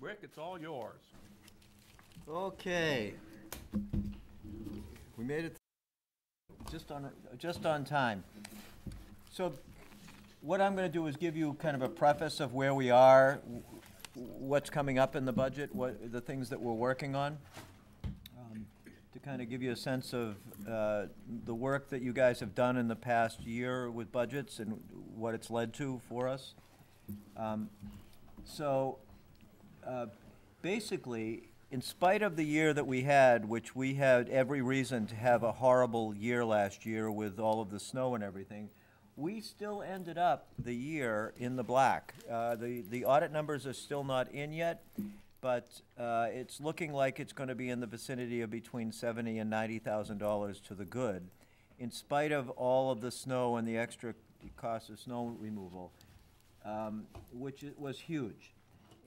Rick, it's all yours. Okay. We made it just on time. So what I'm going to do is give you kind of a preface of where we are, what's coming up in the budget, what the things that we're working on, to kind of give you a sense of the work that you guys have done in the past year with budgets and what it's led to for us. Basically, in spite of the year that we had, which we had every reason to have a horrible year last year with all of the snow and everything, we still ended up the year in the black. The audit numbers are still not in yet, but it's looking like it's going to be in the vicinity of between $70,000 and $90,000 to the good, in spite of all of the snow and the extra cost of snow removal, which was huge.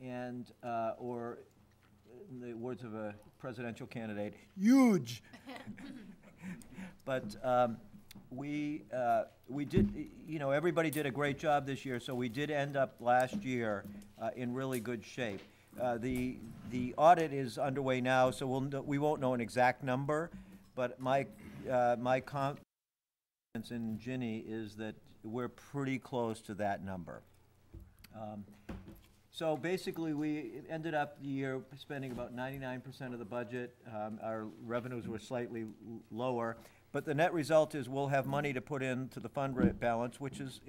And, or in the words of a presidential candidate, huge. But we did, everybody did a great job this year, so we did end up last year in really good shape. The audit is underway now, so we won't know an exact number, but my confidence in Ginny is that we're pretty close to that number. So basically, we ended up the year spending about 99% of the budget. Our revenues were slightly lower, but the net result is we'll have money to put into the fund balance, which is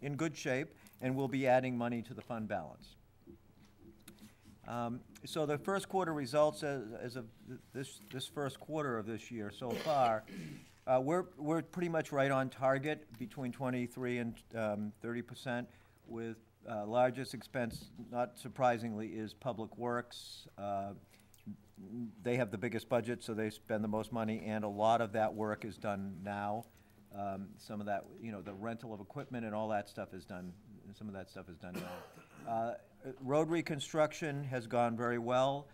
in good shape, and we'll be adding money to the fund balance. So the first quarter results as of this first quarter of this year so far, we're pretty much right on target, between 23 and 30%, with largest expense, not surprisingly, is Public Works. They have the biggest budget, so they spend the most money, and a lot of that work is done now. Some of that, the rental of equipment and all that stuff is done, and some of that stuff is done now. Road reconstruction has gone very well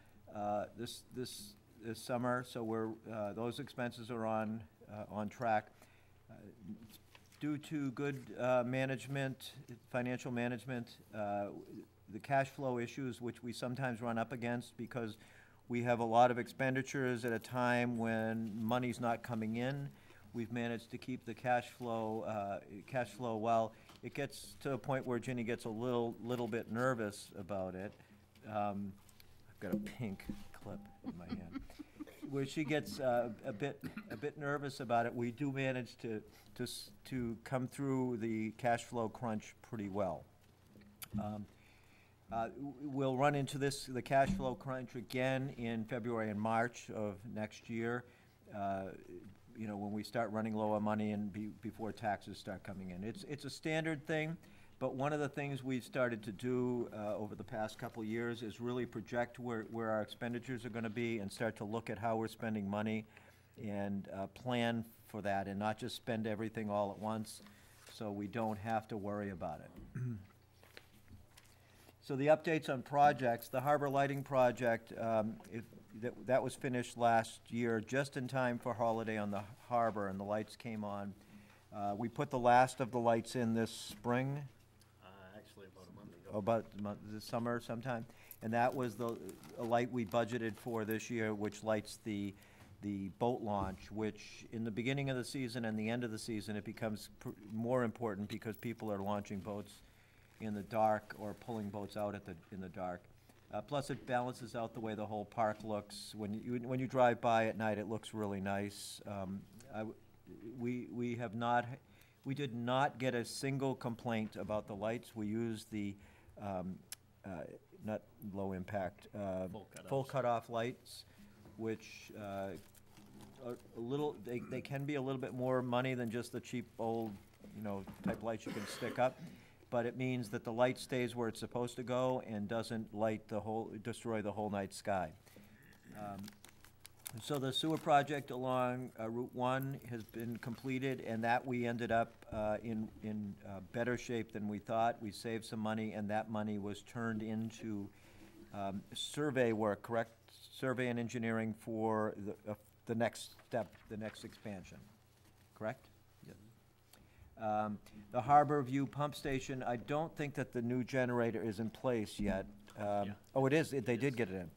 this summer, so those expenses are on track. Due to good financial management, the cash flow issues, which we sometimes run up against because we have a lot of expenditures at a time when money's not coming in, we've managed to keep the cash flow well. It gets to a point where Ginny gets a little bit nervous about it. I've got a pink clip in my hand. Where she gets a bit nervous about it, we do manage to come through the cash flow crunch pretty well. We'll run into the cash flow crunch again in February and March of next year, when we start running low on money and before taxes start coming in. It's a standard thing, but one of the things we've started to do over the past couple of years is really project where our expenditures are going to be and start to look at how we're spending money and plan for that, and not just spend everything all at once, so we don't have to worry about it. So the updates on projects, the harbor lighting project, that was finished last year just in time for Holiday on the Harbor, and the lights came on. We put the last of the lights in this spring. Actually, about a month ago. This summer sometime, and that was a light we budgeted for this year, which lights the boat launch, which in the beginning of the season and the end of the season, it becomes more important because people are launching boats in the dark or pulling boats out in the dark. Plus, it balances out the way the whole park looks. When you drive by at night, it looks really nice. We did not get a single complaint about the lights. We used the not low impact full cutoff lights, which they can be a little bit more money than just the cheap old type lights you can stick up, but it means that the light stays where it's supposed to go and doesn't destroy the whole night sky. So the sewer project along Route 1 has been completed, and that we ended up in better shape than we thought. We saved some money, and that money was turned into survey work, correct? Survey and engineering for the next step, the next expansion, correct? Yes. The Harbor View Pump Station, I don't think that the new generator is in place yet. Oh, it is, they did get it in.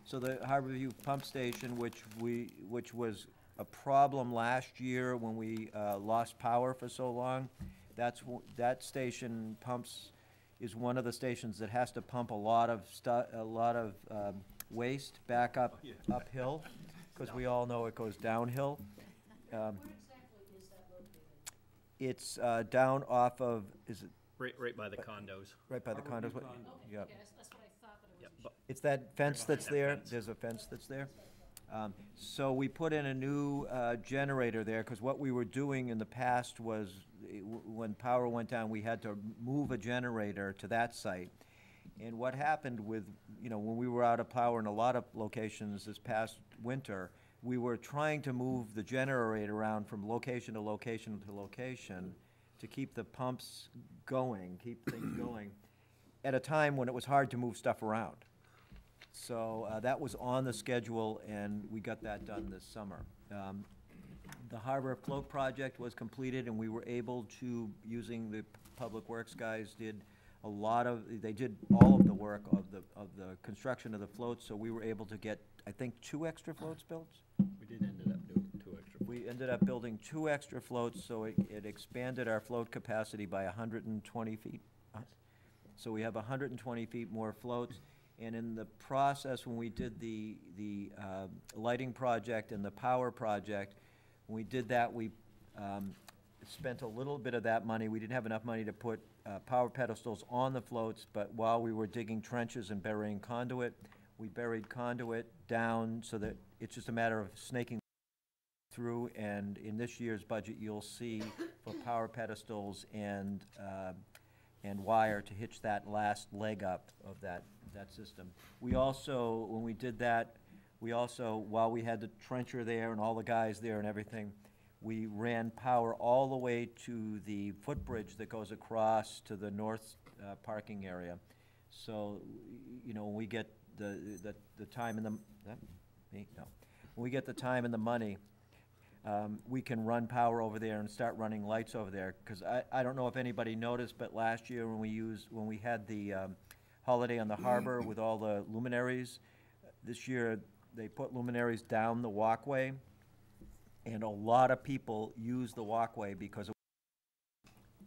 So the Harborview Pump Station, which was a problem last year when we lost power for so long, that station pumps, is one of the stations that has to pump a lot of waste back uphill, because we all know it goes downhill. Where exactly is that located? It's down off of, is it Right by the condos. right by the condos? Okay, Yep. okay, that's what I thought, but I Yep, wasn't but sure. It's that fence behind that's that there, fence. there's a fence that's there. So we put in a new generator there, because what we were doing in the past was, when power went down, we had to move a generator to that site. And what happened with, when we were out of power in a lot of locations this past winter, we were trying to move the generator around from location to location to location to keep the pumps going, keep things going, at a time when it was hard to move stuff around. So that was on the schedule, and we got that done this summer. The Harbor Float project was completed, and we were able to, using the Public Works guys, they did all of the work of the construction of the floats, so we were able to get, I think, 2 extra floats built? we did ended up doing 2 extra. We ended up building 2 extra floats, so it expanded our float capacity by 120 feet. So we have 120 feet more floats, and in the process, when we did the lighting project and the power project, when we did that, we spent a little bit of that money. We didn't have enough money to put power pedestals on the floats, but while we were digging trenches and burying conduit, we buried conduit down so that it's just a matter of snaking through, and in this year's budget, you'll see for power pedestals and wire to hitch that last leg up of that system. We also, when we did that, while we had the trencher there and all the guys there and everything, we ran power all the way to the footbridge that goes across to the north parking area. So, when we get the time and the, that me? No. When we get the time and the money, we can run power over there and start running lights over there. Because I don't know if anybody noticed, but last year when we had the Holiday on the Harbor with all the luminaries, this year they put luminaries down the walkway, and a lot of people use the walkway because of,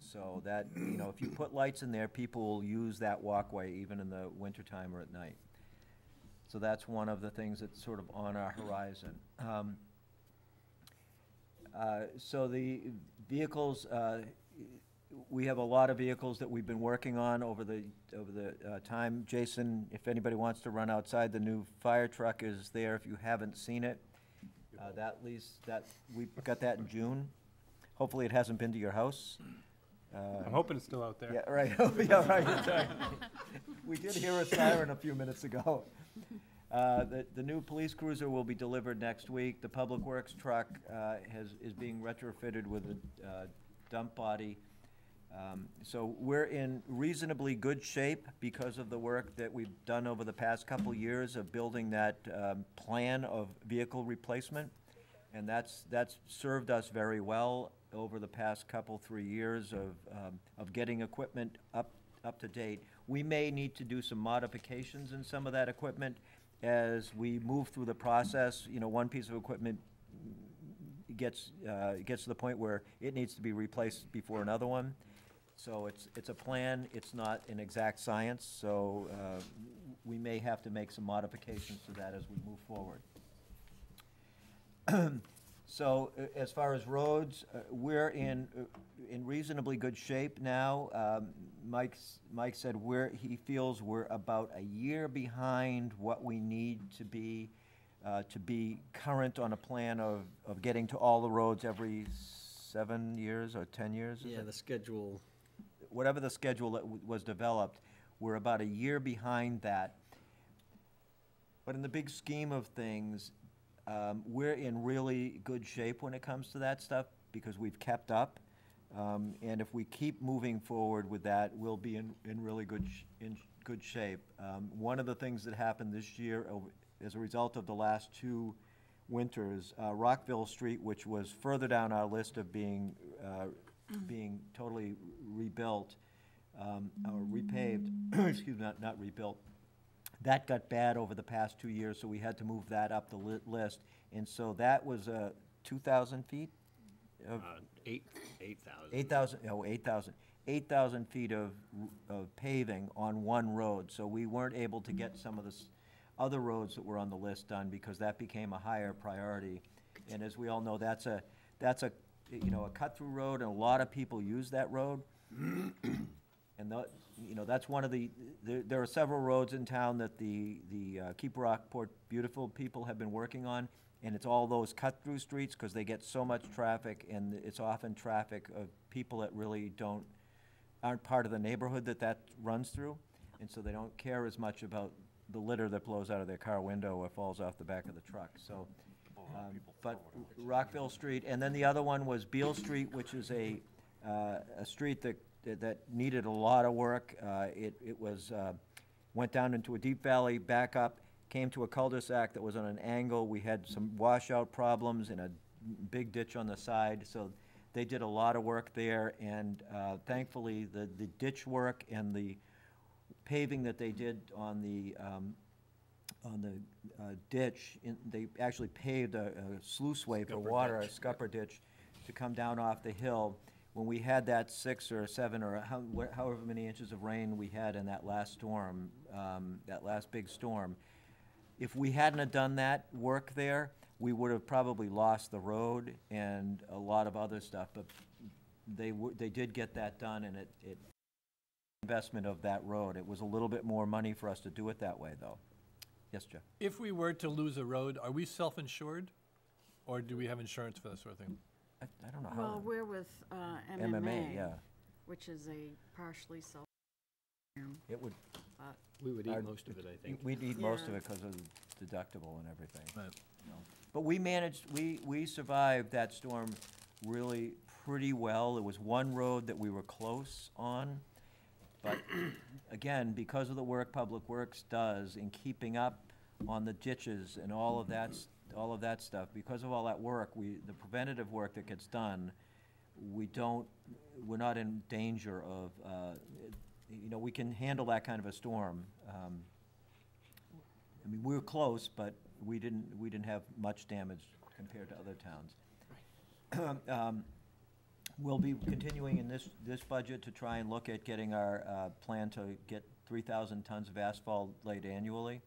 so that, if you put lights in there, people will use that walkway even in the wintertime or at night. So that's one of the things that's sort of on our horizon. So the vehicles, we have a lot of vehicles that we've been working on over the time. Jason, if anybody wants to run outside, the new fire truck is there if you haven't seen it. We got that in June. Hopefully it hasn't been to your house. I'm hoping it's still out there. Yeah, right, yeah, right, that's right. We did hear a siren a few minutes ago. The new police cruiser will be delivered next week. The Public Works truck is being retrofitted with a dump body. So we're in reasonably good shape because of the work that we've done over the past couple years of building that plan of vehicle replacement. And that's served us very well over the past 3 years of getting equipment up to date. We may need to do some modifications in some of that equipment as we move through the process. One piece of equipment gets to the point where it needs to be replaced before another one. So it's a plan, it's not an exact science, so we may have to make some modifications to that as we move forward. So as far as roads, we're in reasonably good shape now. Mike said he feels we're about a year behind what we need to be current on a plan of getting to all the roads every 7 years or 10 years. Yeah, the schedule. Whatever the schedule that was developed, we're about a year behind that. But in the big scheme of things, we're in really good shape when it comes to that stuff because we've kept up. And if we keep moving forward with that, we'll be in really good shape. One of the things that happened this year as a result of the last 2 winters, Rockville Street, which was further down our list of being totally rebuilt or repaved, excuse me, not rebuilt, That got bad over the past 2 years, so we had to move that up the list. And so that was 2,000 feet? Of 8,000. 8,000 feet of paving on one road. So we weren't able to get some of the other roads that were on the list done because that became a higher priority. And as we all know, that's a cut-through road, and a lot of people use that road. And that's one of there are several roads in town that the Keep Rockport Beautiful people have been working on, and it's all those cut-through streets, because they get so much traffic, and it's often traffic of people that really aren't part of the neighborhood that runs through, and so they don't care as much about the litter that blows out of their car window or falls off the back of the truck, so. But Rockville Street, and then the other one was Beale Street, which is a street that needed a lot of work. It went down into a deep valley, back up, came to a cul-de-sac that was on an angle. We had some washout problems and a big ditch on the side, so they did a lot of work there, and thankfully, the ditch work and the paving that they did on the ditch, they actually paved a sluiceway for water, a scupper ditch, to come down off the hill. When we had that 6 or 7 or however many inches of rain we had in that last storm, that last big storm, if we hadn't have done that work there, we would have probably lost the road and a lot of other stuff. But they did get that done, and it investment of that road. It was a little bit more money for us to do it that way, though. Yes, Jeff? If we were to lose a road, are we self-insured, or do we have insurance for that sort of thing? I don't know Well, how. we're with MMA, yeah. which is a partially self. It would, We would eat most of it, I think. we'd eat most of Yeah. it because of the deductible and everything. Right. But we survived that storm really pretty well. There was one road that we were close on, but again, because of the work Public Works does in keeping up on the ditches and all of that stuff, because of all that work, the preventative work that gets done, we're not in danger of, we can handle that kind of a storm. I mean, we were close, but we didn't have much damage compared to other towns. We'll be continuing in this budget to try and look at getting our plan to get 3,000 tons of asphalt laid annually.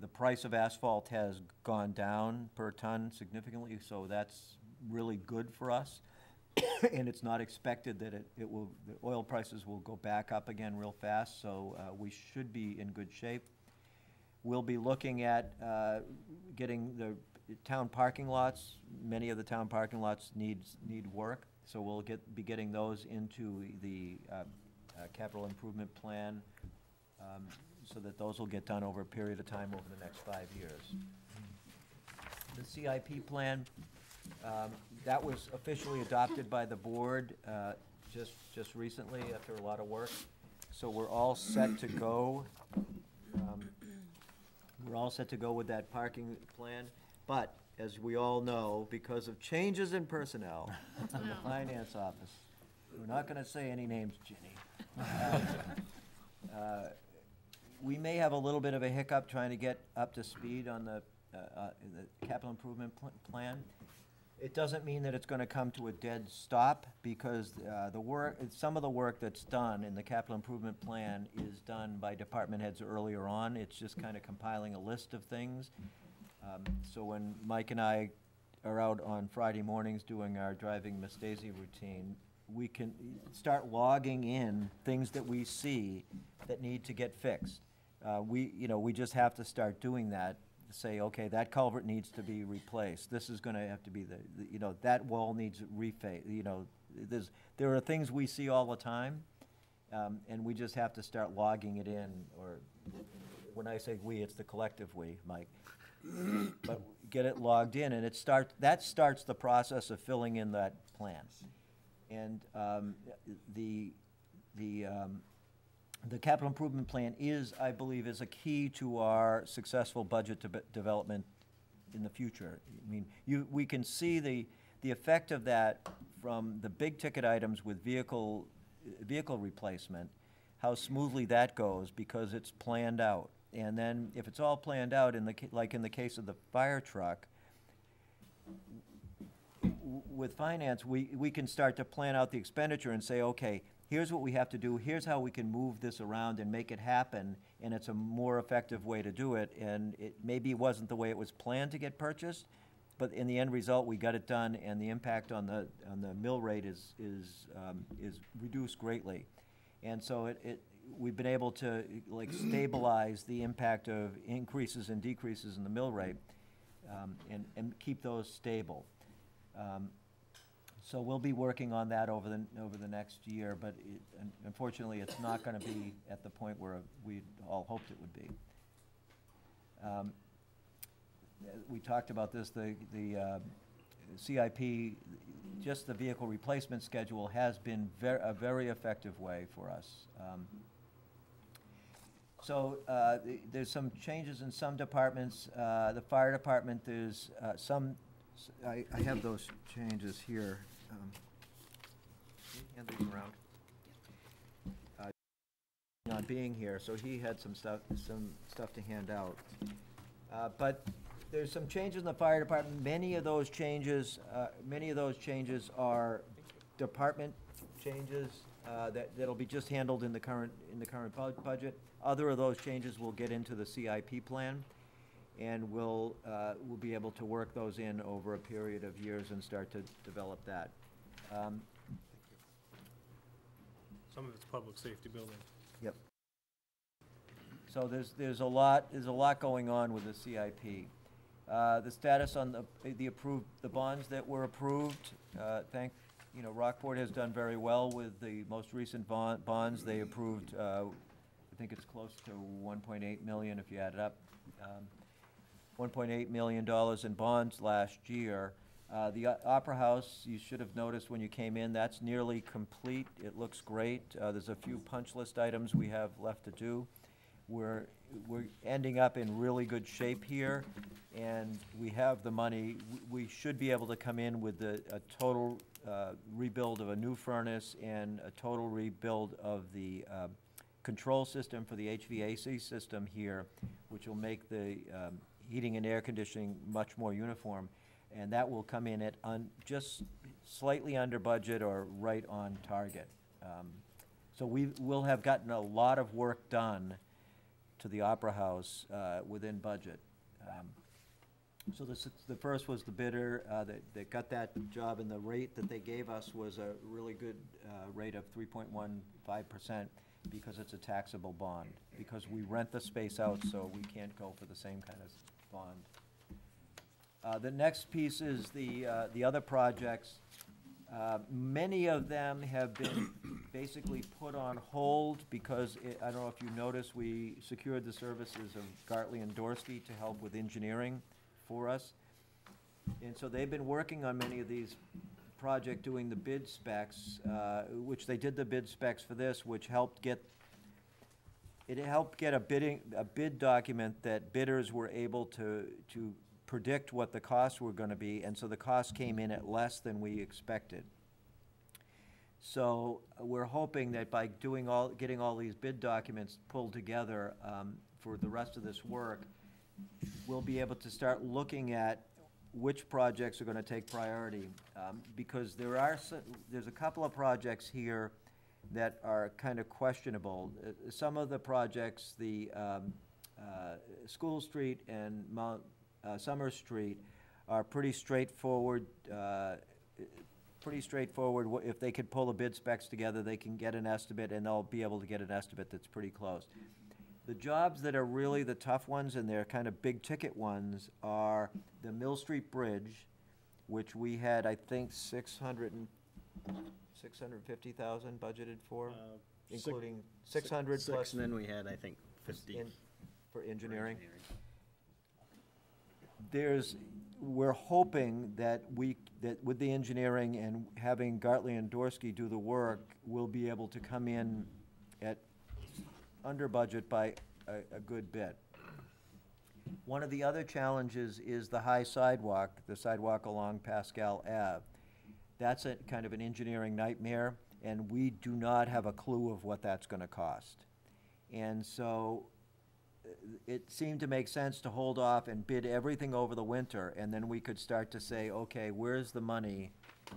The price of asphalt has gone down per ton significantly, so that's really good for us. And it's not expected that the oil prices will go back up again real fast, so we should be in good shape. We'll be looking at getting the town parking lots. Many of the town parking lots need work, so we'll be getting those into the capital improvement plan, so that those will get done over a period of time over the next 5 years. The CIP plan, that was officially adopted by the board just recently after a lot of work, so we're all set to go. We're all set to go with that parking plan, but as we all know, because of changes in personnel in the finance office, we're not gonna say any names, Ginny. We may have a little bit of a hiccup trying to get up to speed on the capital improvement plan. It doesn't mean that it's gonna come to a dead stop, because some of the work that's done in the capital improvement plan is done by department heads earlier on. It's just kind of compiling a list of things. So when Mike and I are out on Friday mornings doing our driving Miss Daisy routine, we can start logging in things that we see that need to get fixed. We just have to start doing that. Say, okay, that culvert needs to be replaced. This is gonna have to be that wall needs reface. There are things we see all the time, and we just have to start logging it in, or when I say we, it's the collective we, Mike. But get it logged in, and that starts the process of filling in that plan. And the capital improvement plan I believe, is a key to our successful budget development in the future. I mean, we can see the effect of that from the big ticket items with vehicle replacement, how smoothly that goes because it's planned out. And then if it's all planned out, like in the case of the fire truck, with finance, we can start to plan out the expenditure and say, okay, here's what we have to do, here's how we can move this around and make it happen, and it's a more effective way to do it, and maybe it wasn't the way it was planned to get purchased, but in the end result, we got it done, and the impact on the mill rate is reduced greatly. And so we've been able to, like, stabilize the impact of increases and decreases in the mill rate, and keep those stable. So we'll be working on that over the next year, but unfortunately, it's not gonna be at the point where we all hoped it would be. We talked about this, the CIP, just the vehicle replacement schedule has been a very effective way for us. So there's some changes in some departments. The fire department, there's I have those changes here. Hand these around. Not being here, so he had some stuff to hand out. But there's some changes in the fire department. Many of those changes are department changes that'll be just handled in the current budget. Other of those changes will get into the CIP plan, and we'll be able to work those in over a period of years and start to develop that. Some of it's public safety building. Yep. So there's a lot going on with the CIP. The status on the bonds that were approved, Rockport has done very well with the most recent bonds. They approved, I think it's close to 1.8 million if you add it up. $1.8 million in bonds last year. The Opera House, you should have noticed when you came in, that's nearly complete. It looks great. There's a few punch list items we have left to do. We're ending up in really good shape here, and we have the money. We should be able to come in with a total rebuild of a new furnace and a total rebuild of the control system for the HVAC system here, which will make the heating and air conditioning much more uniform. And that will come in at just slightly under budget or right on target. So we will have gotten a lot of work done to the Opera House within budget. So the first was the bidder that got that job, and the rate that they gave us was a really good rate of 3.15% because it's a taxable bond, because we rent the space out, so we can't go for the same kind of bond. The next piece is the other projects. Many of them have been basically put on hold because, I don't know if you noticed, we secured the services of Gartley and Dorsey to help with engineering for us. And so they've been working on many of these projects, doing the bid specs, which they did the bid specs for this, which helped get a bid document that bidders were able to predict what the costs were going to be, and so the cost came in at less than we expected. So we're hoping that by getting all these bid documents pulled together for the rest of this work, we'll be able to start looking at which projects are going to take priority, because there's a couple of projects here that are kind of questionable. Some of the projects, the School Street and Mount Summer Street, are pretty straightforward. If they could pull the bid specs together, they can get an estimate, and they'll be able to get an estimate that's pretty close. The jobs that are really the tough ones, and they're kind of big ticket ones, are the Mill Street Bridge, which we had, I think, 650,000 budgeted for, including 600 plus. Six, and then we had, I think, 50. For engineering. We're hoping that with the engineering and having Gartley and Dorsey do the work, we'll be able to come in at under budget by a good bit. One of the other challenges is the high sidewalk, the sidewalk along Pascal Ave. That's a kind of an engineering nightmare, and we do not have a clue of what that's going to cost. And so it seemed to make sense to hold off and bid everything over the winter, and then we could start to say, okay, where's the money,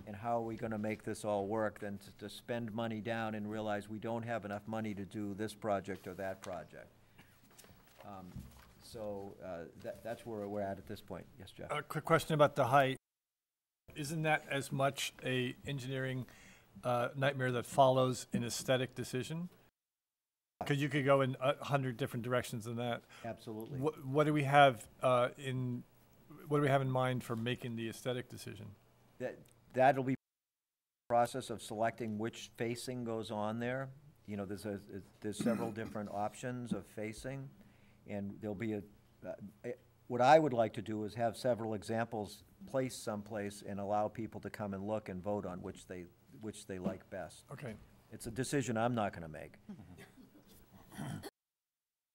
and how are we gonna make this all work, than to spend money down and realize we don't have enough money to do this project or that project. So, that's where we're at this point. Yes, Jeff? A quick question about the height. Isn't that as much a engineering nightmare that follows an aesthetic decision? Because you could go in 100 different directions in that. Absolutely. What do we have what do we have in mind for making the aesthetic decision? That'll be process of selecting which facing goes on there. You know, there's several different options of facing, and there'll be what I would like to do is have several examples placed someplace and allow people to come and look and vote on which they like best. Okay. It's a decision I'm not gonna make.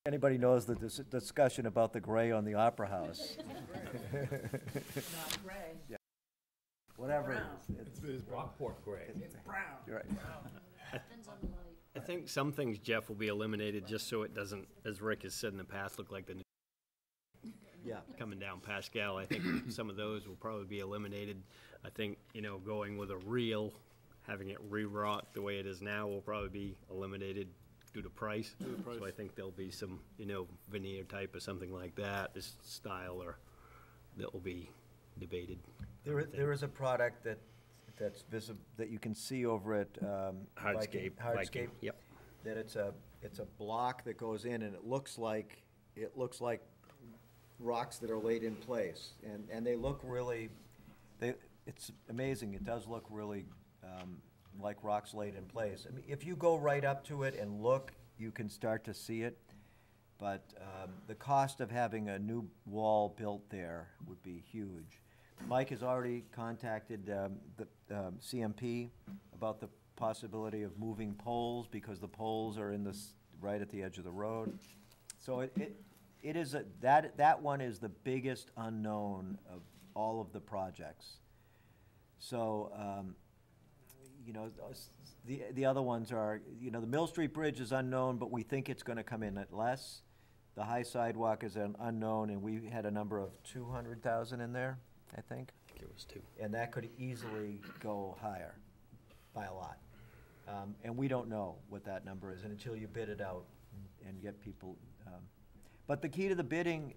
Anybody knows the discussion about the gray on the Opera House? Not gray. Yeah. Whatever it is. It's Rockport gray. You're right. Depends on the light. I think some things, Jeff, will be eliminated just so it doesn't, as Rick has said in the past, look like the new Yeah. coming down Pascal. I think some of those will probably be eliminated. I think, going with a reel, having it re-wrought the way it is now will probably be eliminated due to price. So I think there'll be some, veneer type or something like that, this style, or that will be debated. There is a product that's visible, that you can see over at Hardscape. Hardscape. Yep. That it's a block that goes in, and it looks like rocks that are laid in place, and they look really, it's amazing. It does look really like rocks laid in place. I mean, if you go right up to it and look, you can start to see it. But the cost of having a new wall built there would be huge. Mike has already contacted the CMP about the possibility of moving poles, because the poles are right at the edge of the road. So it is that one is the biggest unknown of all of the projects. So, the other ones are, the Mill Street Bridge is unknown, but we think it's gonna come in at less. The high sidewalk is an unknown, and we had a number of 200,000 in there, I think. There was two. And that could easily go higher by a lot. And we don't know what that number is until you bid it out and get people. But the key to the bidding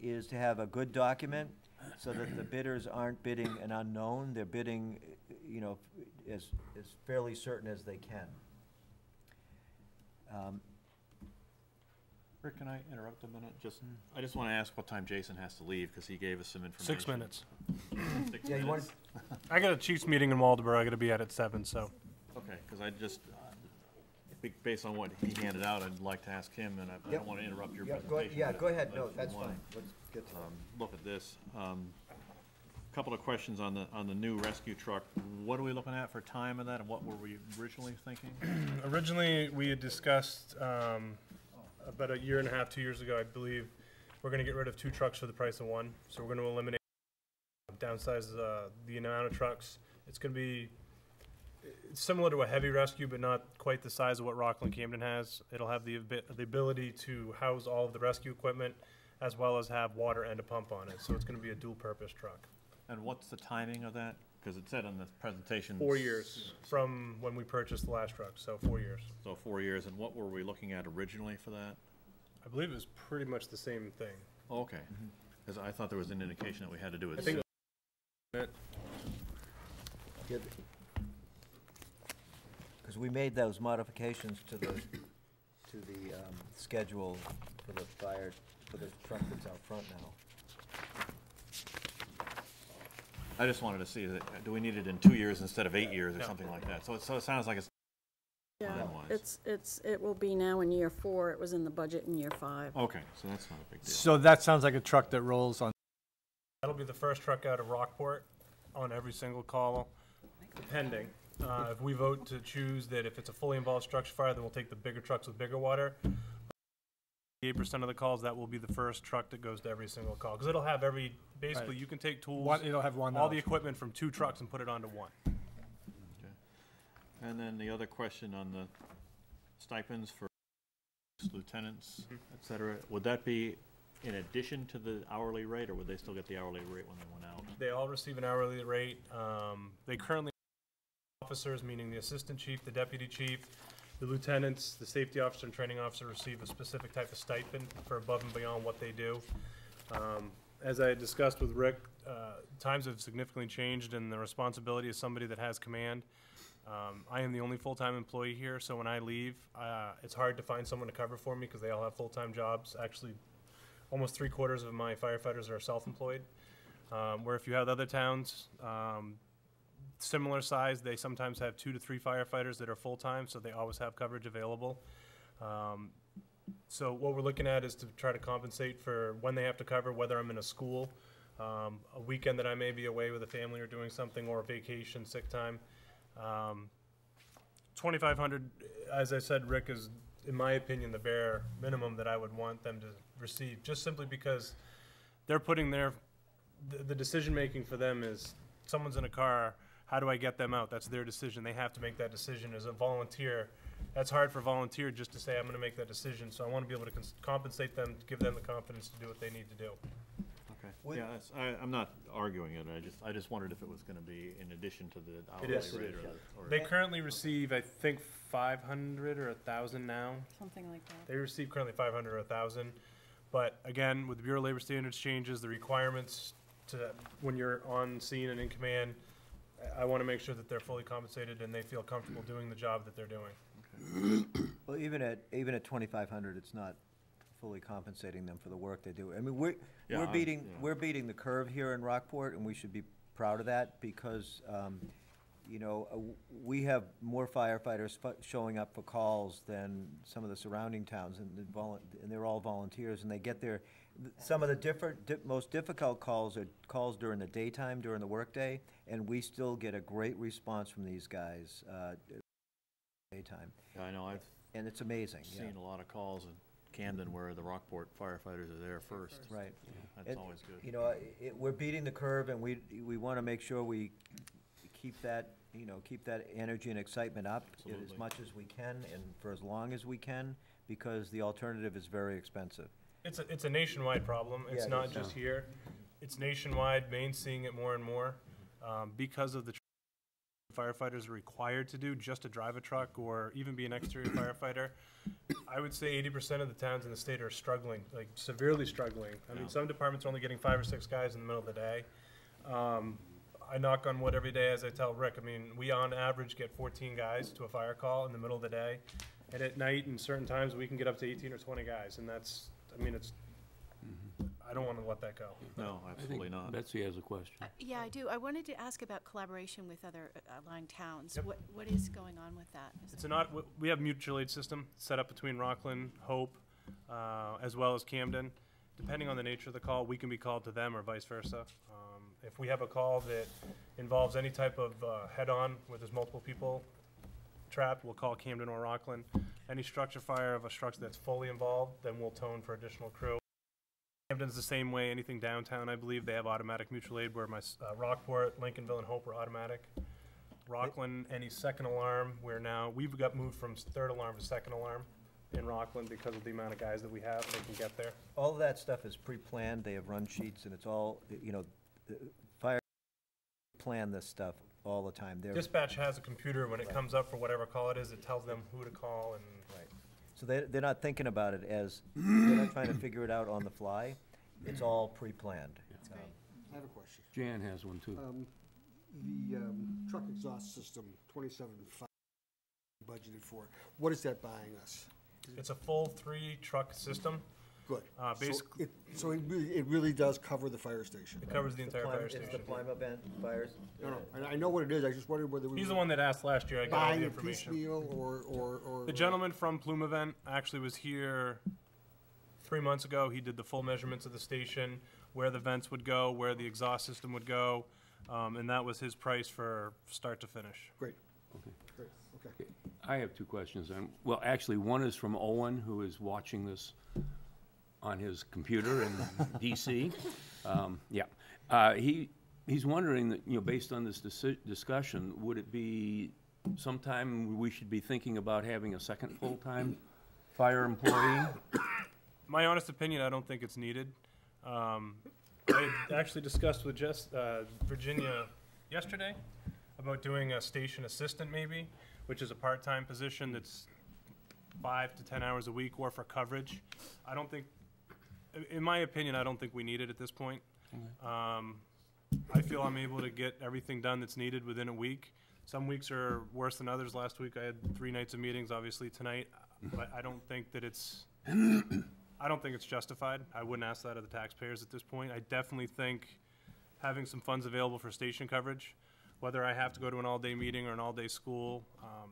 is to have a good document, so that the bidders aren't bidding an unknown. They're bidding, as fairly certain as they can. Rick, can I interrupt a minute? I just want to ask what time Jason has to leave, because he gave us some information. 6 minutes. 6 Yeah, you want, minutes? I got a Chiefs meeting in Waldeboro I gotta be at 7, so. Okay, because I just, based on what he handed out, I'd like to ask him, and I Yep. don't want to interrupt your yeah, presentation. go ahead, no, if you that's wanna, fine, let's get to Look at this. Couple of questions on the new rescue truck. What are we looking at for time of that, and what were we originally thinking? Originally, we had discussed, about a year and a half, 2 years ago, I believe, we're gonna get rid of 2 trucks for the price of 1. So we're gonna eliminate, downsize the amount of trucks. It's gonna be similar to a heavy rescue, but not quite the size of what Rockland Camden has. It'll have the ability to house all of the rescue equipment, as well as have water and a pump on it. So it's gonna be a dual-purpose truck. And what's the timing of that? Because it said on the presentation. 4 years from when we purchased the last truck, so 4 years. So 4 years, and what were we looking at originally for that? I believe it was pretty much the same thing. Oh, okay, because I thought there was an indication that we had to do it. I think because we made those modifications to the schedule for the truck that's out front now. I just wanted to see, do we need it in 2 years instead of 8 years or No. something like that? So it sounds like it's Yeah, time-wise. it will be now in year 4. It was in the budget in year 5. Okay, so that's not a big deal. So that sounds like a truck that rolls on. that'll be the first truck out of Rockport on every single call, depending. If we vote to choose that if it's a fully involved structure fire, then we'll take the bigger trucks with bigger water. 8% of the calls, that will be the first truck that goes to every single call. Because it'll have basically, Right. you can take tools, It'll have one. all the equipment from 2 trucks and put it onto 1. And then the other question on the stipends for lieutenants, et cetera, would that be in addition to the hourly rate, or would they still get the hourly rate when they went out? They all receive an hourly rate. They currently officers, meaning the assistant chief, the deputy chief, the lieutenants, the safety officer and training officer receive a specific type of stipend for above and beyond what they do. As I had discussed with Rick, times have significantly changed and the responsibility of somebody that has command. I am the only full-time employee here, so when I leave, it's hard to find someone to cover for me because they all have full-time jobs. Actually, almost 3/4 of my firefighters are self-employed. Where if you have other towns, similar size, they sometimes have 2 to 3 firefighters that are full-time, so they always have coverage available. So what we're looking at is to try to compensate for when they have to cover, whether I'm in a school, a weekend that I may be away with a family or doing something, or a vacation, sick time. 2,500, as I said, Rick, is, in my opinion, the bare minimum that I would want them to receive, just simply because they're putting the decision-making for them is, someone's in a car, how do I get them out? That's their decision. They have to make that decision. As a volunteer, that's hard for a volunteer just to say, I'm gonna make that decision. So I wanna be able to compensate them, give them the confidence to do what they need to do. Okay, yeah, I'm not arguing it, I just wondered if it was gonna be in addition to the hourly is. rate or. They currently receive, I think, 500 or 1,000 now. Something like that. They receive currently 500 or 1,000. But again, with the Bureau of Labor Standards changes, the requirements to, when you're on scene and in command, I want to make sure that they're fully compensated and they feel comfortable doing the job that they're doing. Well, even at 2,500, it's not fully compensating them for the work they do. I mean, we're Yeah, beating the curve here in Rockport, and we should be proud of that because, you know, we have more firefighters showing up for calls than some of the surrounding towns, and they're all volunteers, and they get their, some of the most difficult calls are calls during the daytime, during the workday, and we still get a great response from these guys, daytime. Yeah, I know, I've And it's amazing, yeah. seen a lot of calls in Camden where the Rockport firefighters are there first. Right. That's And, always good. You know, we're beating the curve, and we want to make sure we keep that, you know, keep that energy and excitement up as Absolutely. much as we can and for as long as we can, because the alternative is very expensive. It's a nationwide problem. It's Yeah, it not is. just here. It's nationwide. Maine's seeing it more and more because of the firefighters are required to do just to drive a truck or even be an exterior firefighter. I would say 80% of the towns in the state are struggling, like severely struggling. I mean, Yeah. some departments are only getting 5 or 6 guys in the middle of the day. I knock on wood every day, as I tell Rick. I mean, we on average get 14 guys to a fire call in the middle of the day. And at night and certain times, we can get up to 18 or 20 guys. And that's, I mean, it's, I don't want to let that go. No, absolutely not. Betsy has a question. Yeah, I do. I wanted to ask about collaboration with other aligned towns. Yep. What is going on with that? It's we have a mutual aid system set up between Rockland, Hope, as well as Camden. Depending on the nature of the call, we can be called to them or vice versa. If we have a call that involves any type of head-on where there's multiple people trapped, we'll call Camden or Rockland. Any structure fire of a structure that's fully involved, then we'll tone for additional crew. Camden's the same way. Anything downtown, I believe, they have automatic mutual aid where my Rockport, Lincolnville, and Hope are automatic. Rockland, any second alarm, we've got moved from third alarm to second alarm in Rockland because of the amount of guys that we have, they can get there. All of that stuff is pre-planned, they have run sheets, and it's all, you know, the fire plan this stuff all the time. They're, Dispatch has a computer, when it comes up for whatever call it is, it tells them who to call and. right. So they're not thinking about it as, they're not trying to figure it out on the fly. It's all pre-planned. That's great. I have a question. Jan has one too. The truck exhaust system, 27.5 budgeted for, what is that buying us? It's a full 3-truck system. Good. Basically, So it really does cover the fire station? it covers the entire fire It's the station. Plymouth Bend fires. No, I know what it is, I just wondered whether we He's were the one that asked last year, I got all buying the it information. piecemeal or. The gentleman from Plume Event actually was here 3 months ago. He did the full measurements of the station, where the vents would go, where the exhaust system would go, and that was his price for start to finish. Great. Great, okay. I have 2 questions. Well, actually, one is from Owen, who is watching this on his computer in DC. He's wondering that, you know, based on this discussion, would it be sometime we should be thinking about having a second full-time fire employee? My honest opinion, I don't think it's needed. I had actually discussed with Virginia yesterday about doing a station assistant maybe, which is a part-time position that's 5 to 10 hours a week or for coverage. I don't think, in my opinion, I don't think we need it at this point. I feel I'm able to get everything done that's needed within a week. Some weeks are worse than others. Last week I had 3 nights of meetings, obviously tonight, but I don't think that it's, I don't think it's justified. I wouldn't ask that of the taxpayers at this point. I definitely think having some funds available for station coverage, whether I have to go to an all-day meeting or an all-day school.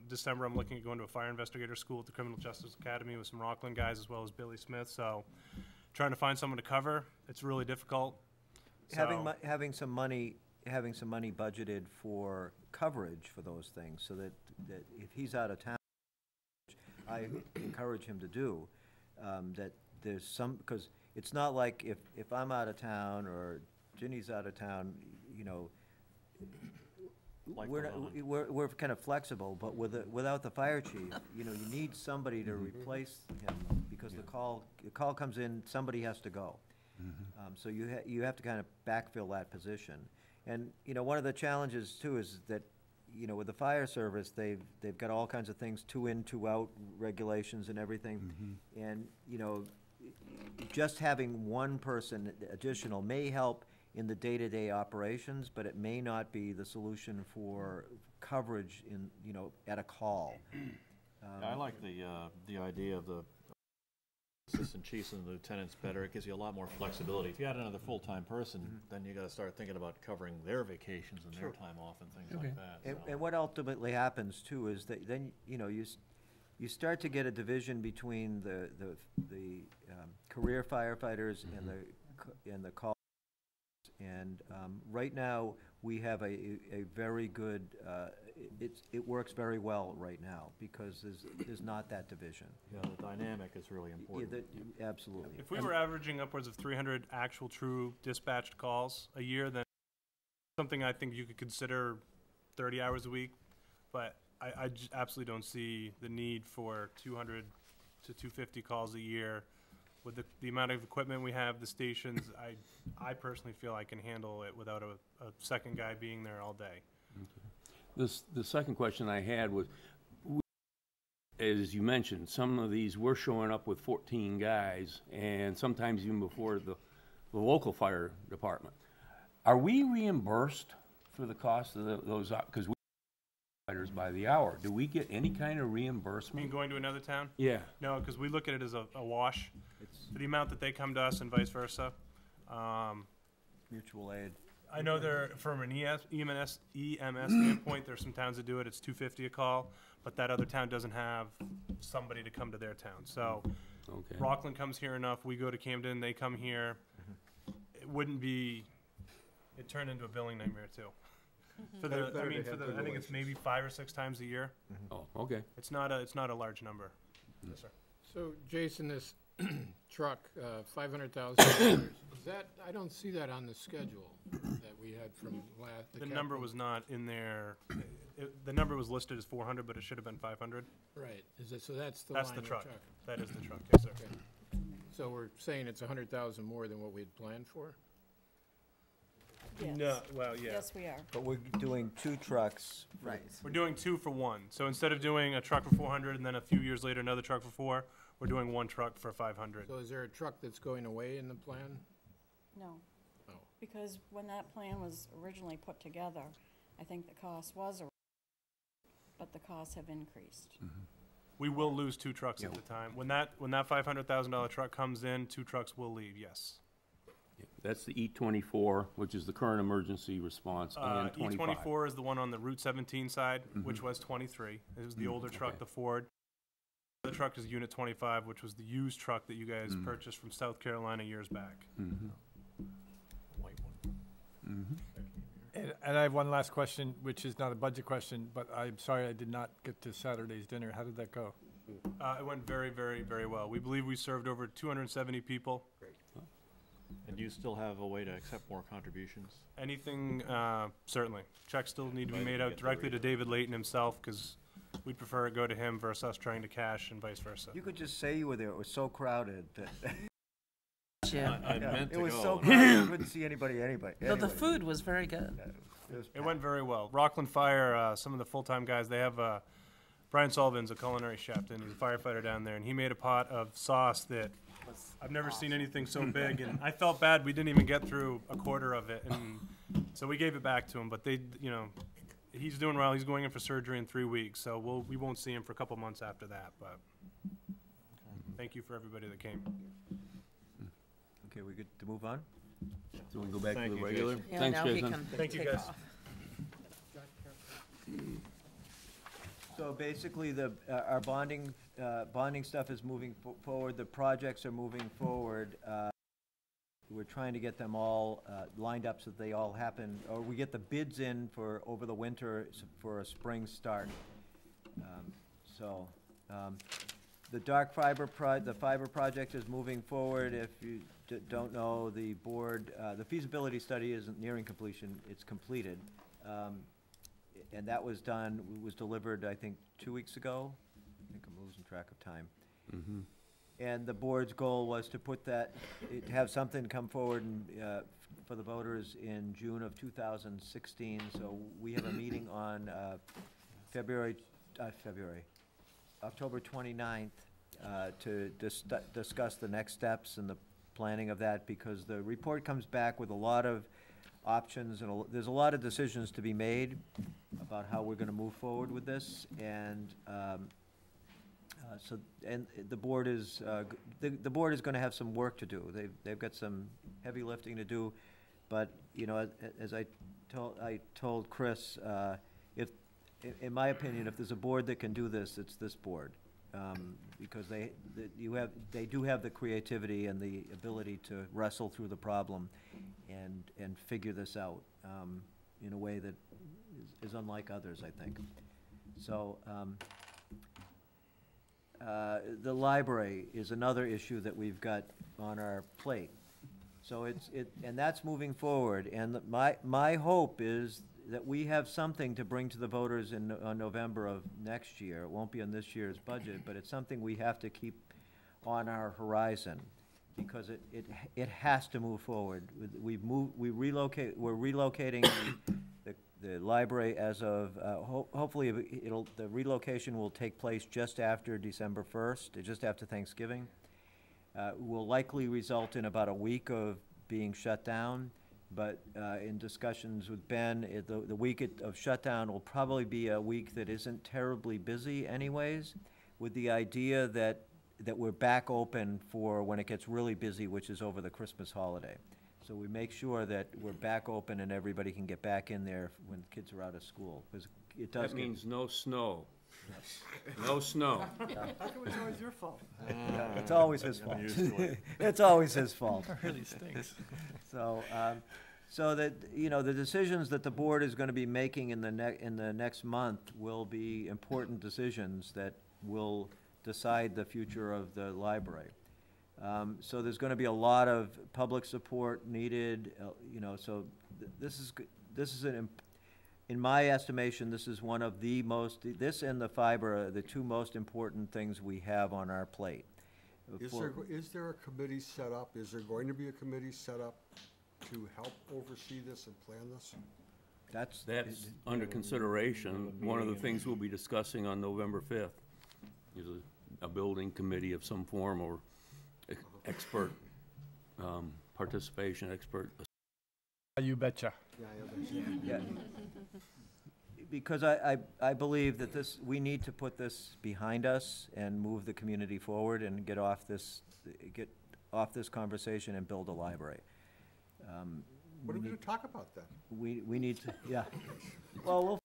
December, I'm looking at going to a fire investigator school at the Criminal Justice Academy with some Rockland guys as well as Billy Smith. So trying to find someone to cover, it's really difficult. Having, So- having some money budgeted for coverage for those things, so that if he's out of town, which I encourage him to do, that there's some, because it's not like if I'm out of town or Ginny's out of town, you know, Like we're, the lemon. we're kind of flexible, but without the fire chief, you know, you need somebody to replace him, because the call comes in, somebody has to go. So you have to kind of backfill that position. And, you know, one of the challenges too is that, you know, with the fire service, they've got all kinds of things, 2 in, 2 out regulations and everything. And, you know, just having one person additional may help in the day-to-day operations, but it may not be the solution for coverage in, you know, at a call. I like the idea of the assistant chiefs and lieutenants better. It gives you a lot more flexibility. If you had another full-time person, then you gotta start thinking about covering their vacations and their time off and things like that. And, so. and what ultimately happens too is that then, you know, you start to get a division between the career firefighters and the call. And right now, we have a very good, it works very well right now, because there's not that division. Yeah, the dynamic is really Yeah, important. absolutely. If we were averaging upwards of 300 actual true dispatched calls a year, then something I think you could consider 30 hours a week. But I absolutely don't see the need for 200 to 250 calls a year. With the amount of equipment we have, the stations, I personally feel I can handle it without a second guy being there all day. The second question I had was, as you mentioned, some of these, we're showing up with 14 guys, and sometimes even before the local fire department. Are we reimbursed for the cost of those, because we fighters by the hour? Do we get any kind of I mean, reimbursement? going to another town? Yeah. No, because we look at it as a wash. For the amount that they come to us and vice versa. Mutual aid. I know there, from an EMS standpoint, there's some towns that do it, it's $250 a call, but that other town doesn't have somebody to come to their town. So Okay. Rockland comes here enough, we go to Camden, they come here. It wouldn't be, it turned into a billing nightmare too. For the, Better I to mean, for have the, good I think it's maybe 5 or 6 times a year. Oh, okay. It's not a large number. Yes, sir. So, Jason, this truck, $500,000, is that, I don't see that on the schedule that we had from last. The number was not in there, the number was listed as 400, but it should have been 500. Right, is it, so that's the line That's we're the truck. talking. That is the truck, yes, sir. Okay. So we're saying it's 100,000 more than what we had planned for? Yes. No, well, yeah. Yes, we are. But we're doing 2 trucks. Right. We're doing 2 for 1. So instead of doing a truck for 400 and then a few years later another truck for 4, we're doing 1 truck for 500. So is there a truck that's going away in the plan? No. Oh. Because when that plan was originally put together, I think the cost was, but the costs have increased. We will lose 2 trucks at the time. When that $500,000 truck comes in, 2 trucks will leave, yes. That's the E24, which is the current emergency response, and 25. E24 is the one on the Route 17 side, which was 23. It was the older truck, okay. the Ford. The truck is Unit 25, which was the used truck that you guys purchased from South Carolina years back. White one. And I have one last question, which is not a budget question, but I'm sorry I did not get to Saturday's dinner. How did that go? It went very, very, very well. We believe we served over 270 people. And do you still have a way to accept more contributions? Anything, certainly. Checks still need to be Right, made you out get the directly to David Layton himself, because we'd prefer it go to him versus us trying to cash and vice versa. You could just say you were there. It was so crowded that. I meant to It was go. so crowded, you couldn't see anybody. Though the food was very good. It went very well. Rockland Fire, some of the full-time guys, they have, Brian Sullivan's a culinary chef, and he's a firefighter down there, and he made a pot of sauce that I've never seen anything so big, and I felt bad we didn't even get through a quarter of it, and so we gave it back to him, but they, you know, he's doing well. He's going in for surgery in 3 weeks, so we won't see him for a couple months after that, but thank you for everybody that came. Okay, we good to move on? So we go back to Thank the you, regular? Jason. Yeah, Thanks, now he Jason. can Thank you, take guys. off. So basically, our bonding stuff is moving forward, the projects are moving forward. We're trying to get them all lined up so that they all happen, or we get the bids in for over the winter for a spring start. The dark fiber the fiber project is moving forward. If you don't know, the board, the feasibility study isn't nearing completion, it's completed. And that was done, was delivered, I think, 2 weeks ago. I think I'm losing track of time. And the board's goal was to put that, to have something come forward for the voters in June of 2016. So we have a meeting on October 29th to discuss the next steps and the planning of that, because the report comes back with a lot of options, and there's a lot of decisions to be made about how we're gonna move forward with this, and the board is, the board is gonna have some work to do. They've got some heavy lifting to do, but, you know, as I told Chris, in my opinion, if there's a board that can do this, it's this board. Because they do have the creativity and the ability to wrestle through the problem and figure this out in a way that is unlike others, I think. So, the library is another issue that we've got on our plate. So and that's moving forward, and my hope is that we have something to bring to the voters on November of next year. It won't be on this year's budget, but it's something we have to keep on our horizon, because it has to move forward. We're relocating the library as of, hopefully the relocation will take place just after December 1st, just after Thanksgiving. Will likely result in about a week of being shut down. But in discussions with Ben, the week of shutdown will probably be a week that isn't terribly busy anyways, with the idea that we're back open for when it gets really busy, which is over the Christmas holiday. So we make sure that we're back open and everybody can get back in there when kids are out of school, because it does That means no snow. No snow. How come it's always your fault? It's always his fault. It's always his fault. It really stinks. So, so that, you know, the decisions that the board is gonna be making in the next month will be important decisions that will decide the future of the library. So there's gonna be a lot of public support needed, you know, so this is in my estimation, this is one of the most, this and the fiber are the two most important things we have on our plate. Is there a committee set up? Is there going to be a committee set up to help oversee this and plan this? That's under consideration. One of the things we'll be discussing on November 5th is a building committee of some form, or expert participation, expert. You betcha. Yeah. Because I believe that we need to put this behind us and move the community forward and get off this conversation and build a library. What are we gonna talk about then? We need to, yeah. Well,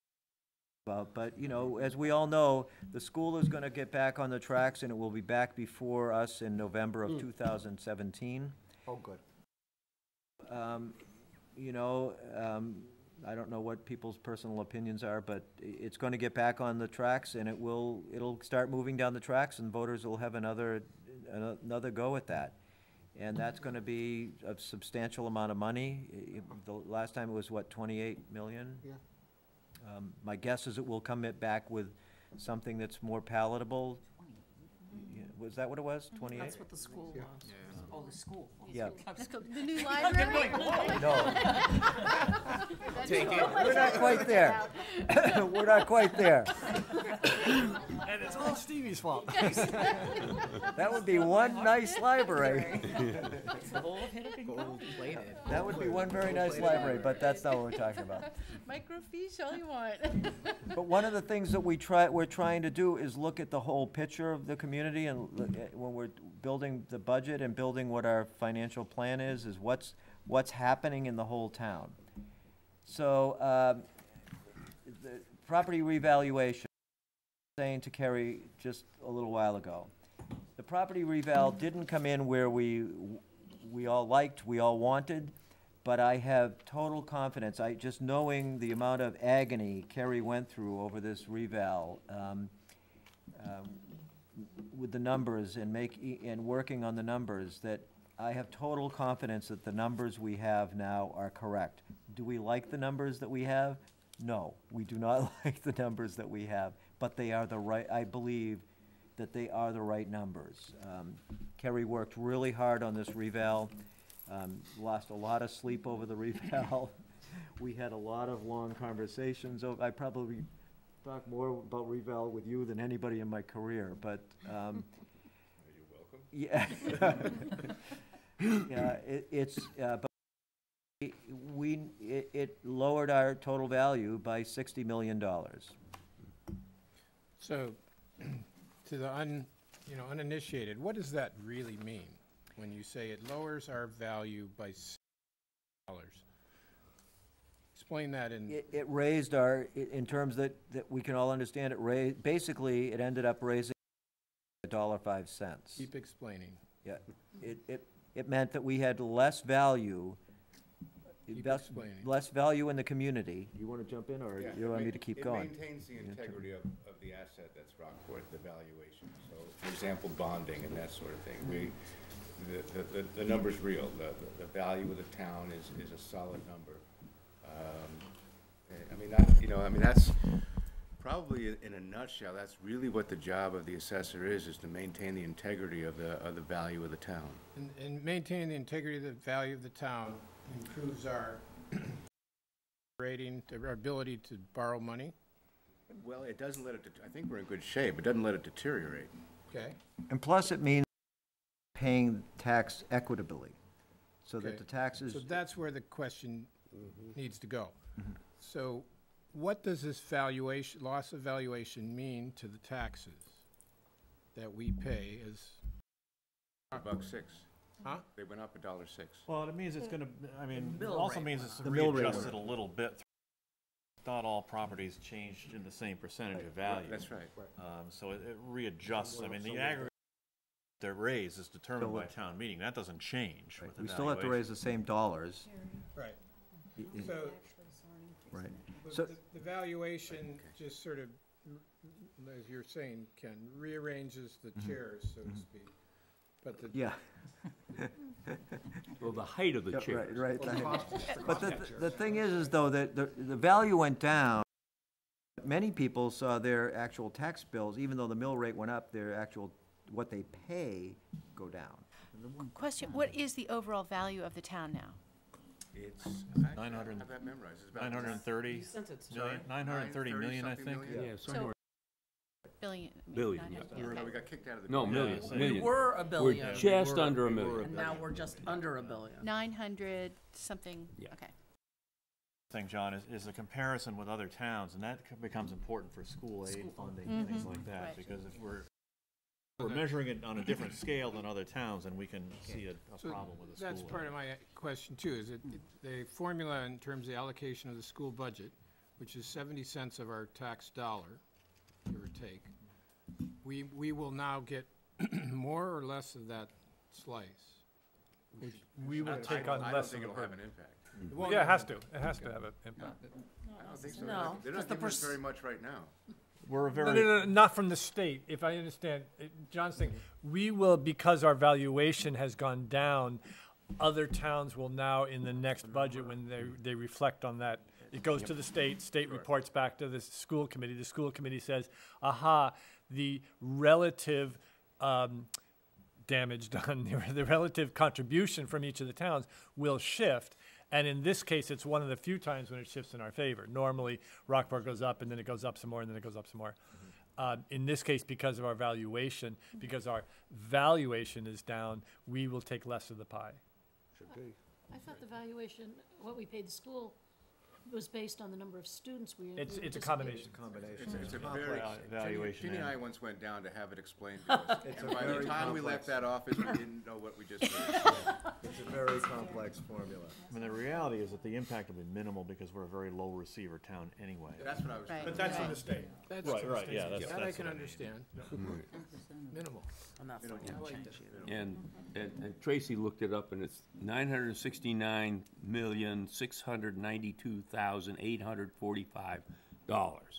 but, you know, as we all know, the school is gonna get back on the tracks, and it will be back before us in November of 2017. Oh, good. You know, I don't know what people's personal opinions are, but it's going to get back on the tracks, and it'll start moving down the tracks, and voters will have another go at that. And that's going to be a substantial amount of money. The last time it was, what, 28 million? Yeah. My guess is it will come back with something that's more palatable. Yeah, was that what it was, 28? That's what the school was. Oh, the school. Yeah. The new library? No. We're not quite there. We're not quite there. And it's all Stevie's fault. That would be one nice library. That would be one very nice library, but that's not what we're talking about. Microfiche, all you want. But one of the things that we're trying to do is look at the whole picture of the community, and when we're building the budget and building what our financial plan is what's happening in the whole town. So, the property revaluation, saying to Kerry just a little while ago, the property reval didn't come in where we all liked, we all wanted, but I have total confidence, just knowing the amount of agony Kerry went through over this reval, with the numbers and working on the numbers, that I have total confidence that the numbers we have now are correct. Do we like the numbers that we have? No, we do not like the numbers that we have, but they are the right, I believe that they are the right numbers. Kerry worked really hard on this reval, lost a lot of sleep over the reval. We had a lot of long conversations. I probably talk more about reval with you than anybody in my career, but, Are you welcome? yeah. Yeah, but it lowered our total value by $60 million. So, to the uninitiated, what does that really mean when you say it lowers our value by $6? Explain that in. It raised in terms that we can all understand, basically, it ended up raising $1.05. Keep explaining. Yeah, it meant that we had less value, Keep explaining. less value in the community. You want to jump in, or you want me to keep going? It maintains the integrity of the asset that's Rockport, the valuation. So, for example, bonding and that sort of thing. The number's real. The value of the town is a solid number. That's probably, in a nutshell, that's really what the job of the assessor is to maintain the integrity of the value of the town. And maintaining the integrity of the value of the town improves our rating, our ability to borrow money. Well, it doesn't let it, I think we're in good shape. It doesn't let it deteriorate. Okay. And plus, it means paying tax equitably, so that Okay. the taxes. So that's where the question needs to go. So what does this valuation, loss of valuation mean to the taxes that we pay as? $1.06. Huh? They went up $1.06. Well, it means it's gonna, I mean, it mill also rate means went it's The mill rate readjusted went a little bit. Not all properties changed in the same percentage of value. That's right. So it readjusts, I mean, the aggregate they're raised is determined by town meeting, that doesn't change with the We still have to raise the same dollars. Right. I- I- So Right. the- So- the valuation just sort of, as you're saying, Ken, rearranges the chairs, so to speak. But the Yeah. Well, the height of the Yeah, chair. Right. But the thing is though, that the value went down. Many people saw their actual tax bills, even though the mill rate went up, their actual, what they pay, go down. Question, what is the overall value of the town now? It's, 900 I have that memorized. It's about 930 You sent it to me. million, 930 million, I 930 think. something million. Yeah, somewhere. Billion? Billion, yeah. okay. We got kicked out of the. No, building. million, so We million. were a We're billion, just under a million. and now we're just under a billion. 900 something, Yeah. okay. Thing, John, is a comparison with other towns, and that becomes important for school aid funding and things like that, Right. because if we're measuring it on a different scale than other towns, then we can see a So problem with the school. that's part of my question too, is it, the formula in terms of the allocation of the school budget, which is 70 cents of our tax dollar, give or take, we will now get more or less of that slice? We will take I on don't less think of the it'll have burden. an impact. won't Yeah, it has have to. an It has to have an impact. I don't think so. No, They're 'cause not the giving us pers- very much right now. We're No, very. no, not from the state, if I understand. John's saying, we will, because our valuation has gone down, other towns will now, in the next budget, when they reflect on that It goes to the state reports back to the school committee says, aha, the relative damage done, the relative contribution from each of the towns will shift. And in this case, it's one of the few times when it shifts in our favor. Normally, Rockport goes up, and then it goes up some more, and then it goes up some more. In this case, because of our valuation, because our valuation is down, we will take less of the pie. Should be. I thought the valuation, what we paid the school, was based on the number of students we It's a anticipated. combination. It's a Complex very, valuation Ginny and and- I once went down to have it explained to us. And by the time we left that office, we didn't know what we just heard. It's a very complex formula. I mean, the reality is that the impact will be minimal because we're a very low receiver town anyway. That's what I was. Right. But that's from the state. That's Right, yeah, that's That I what can I mean. understand. Minimal. I'm not I like that. And Tracy looked it up, and it's $969,692,845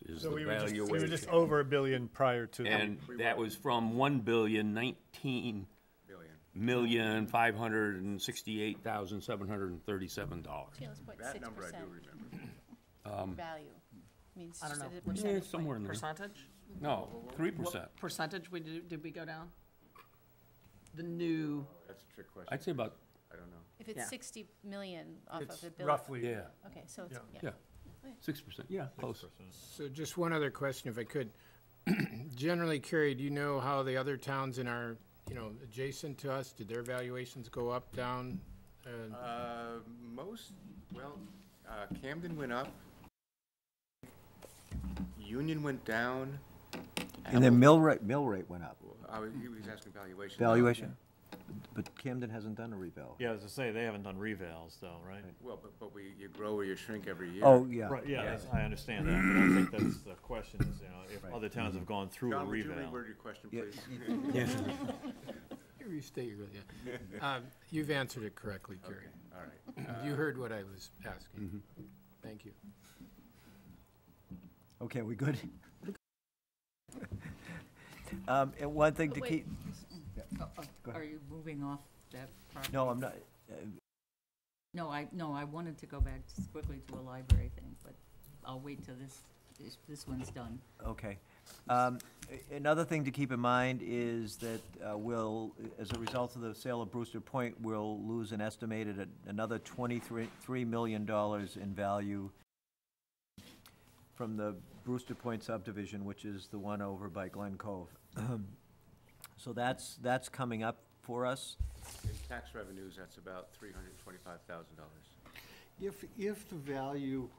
is So the we were valuation. just over $1 billion prior to. And that was from $1,019,568,737. Yeah, let's put That 6% number I do remember. value. Means I don't just know. a Which- percentage Yeah, somewhere in there. Percentage? No, 3%. Percentage did we go down? The new, That's a trick question. I'd say about, I don't know. If it's Yeah. 60 million off It's of a bill. roughly. yeah, Okay, so it's, Yeah. yeah. yeah, 6%, yeah, close. So just one other question, if I could. Generally, Carrie, do you know how the other towns in our, adjacent to us, did their valuations go up, down? Camden went up. Union went down. And the mill rate went up. He was asking valuation. Valuation? But Camden hasn't done a reval. Yeah, as I say, they haven't done revals though, right? Well, but you grow or you shrink every year. Oh, yeah. Right, yeah, I understand that, but I think that's the question is, if Right. other towns have gone through a John, would you reval. reword your question, Yeah, please? You restate your, you've answered it correctly, Carrie. All right. You heard what I was asking. Thank you. Okay, we good? And one thing to Wait. keep, Go Are you moving off that property? no, I'm not, No, I wanted to go back just quickly to a library thing, but I'll wait till this one's done. okay. Another thing to keep in mind is that we'll, as a result of the sale of Brewster Point, we'll lose an estimated another $23 million in value from the Brewster Point subdivision, which is the one over by Glen Cove. So that's coming up for us. In tax revenues, that's about $325,000. If the value,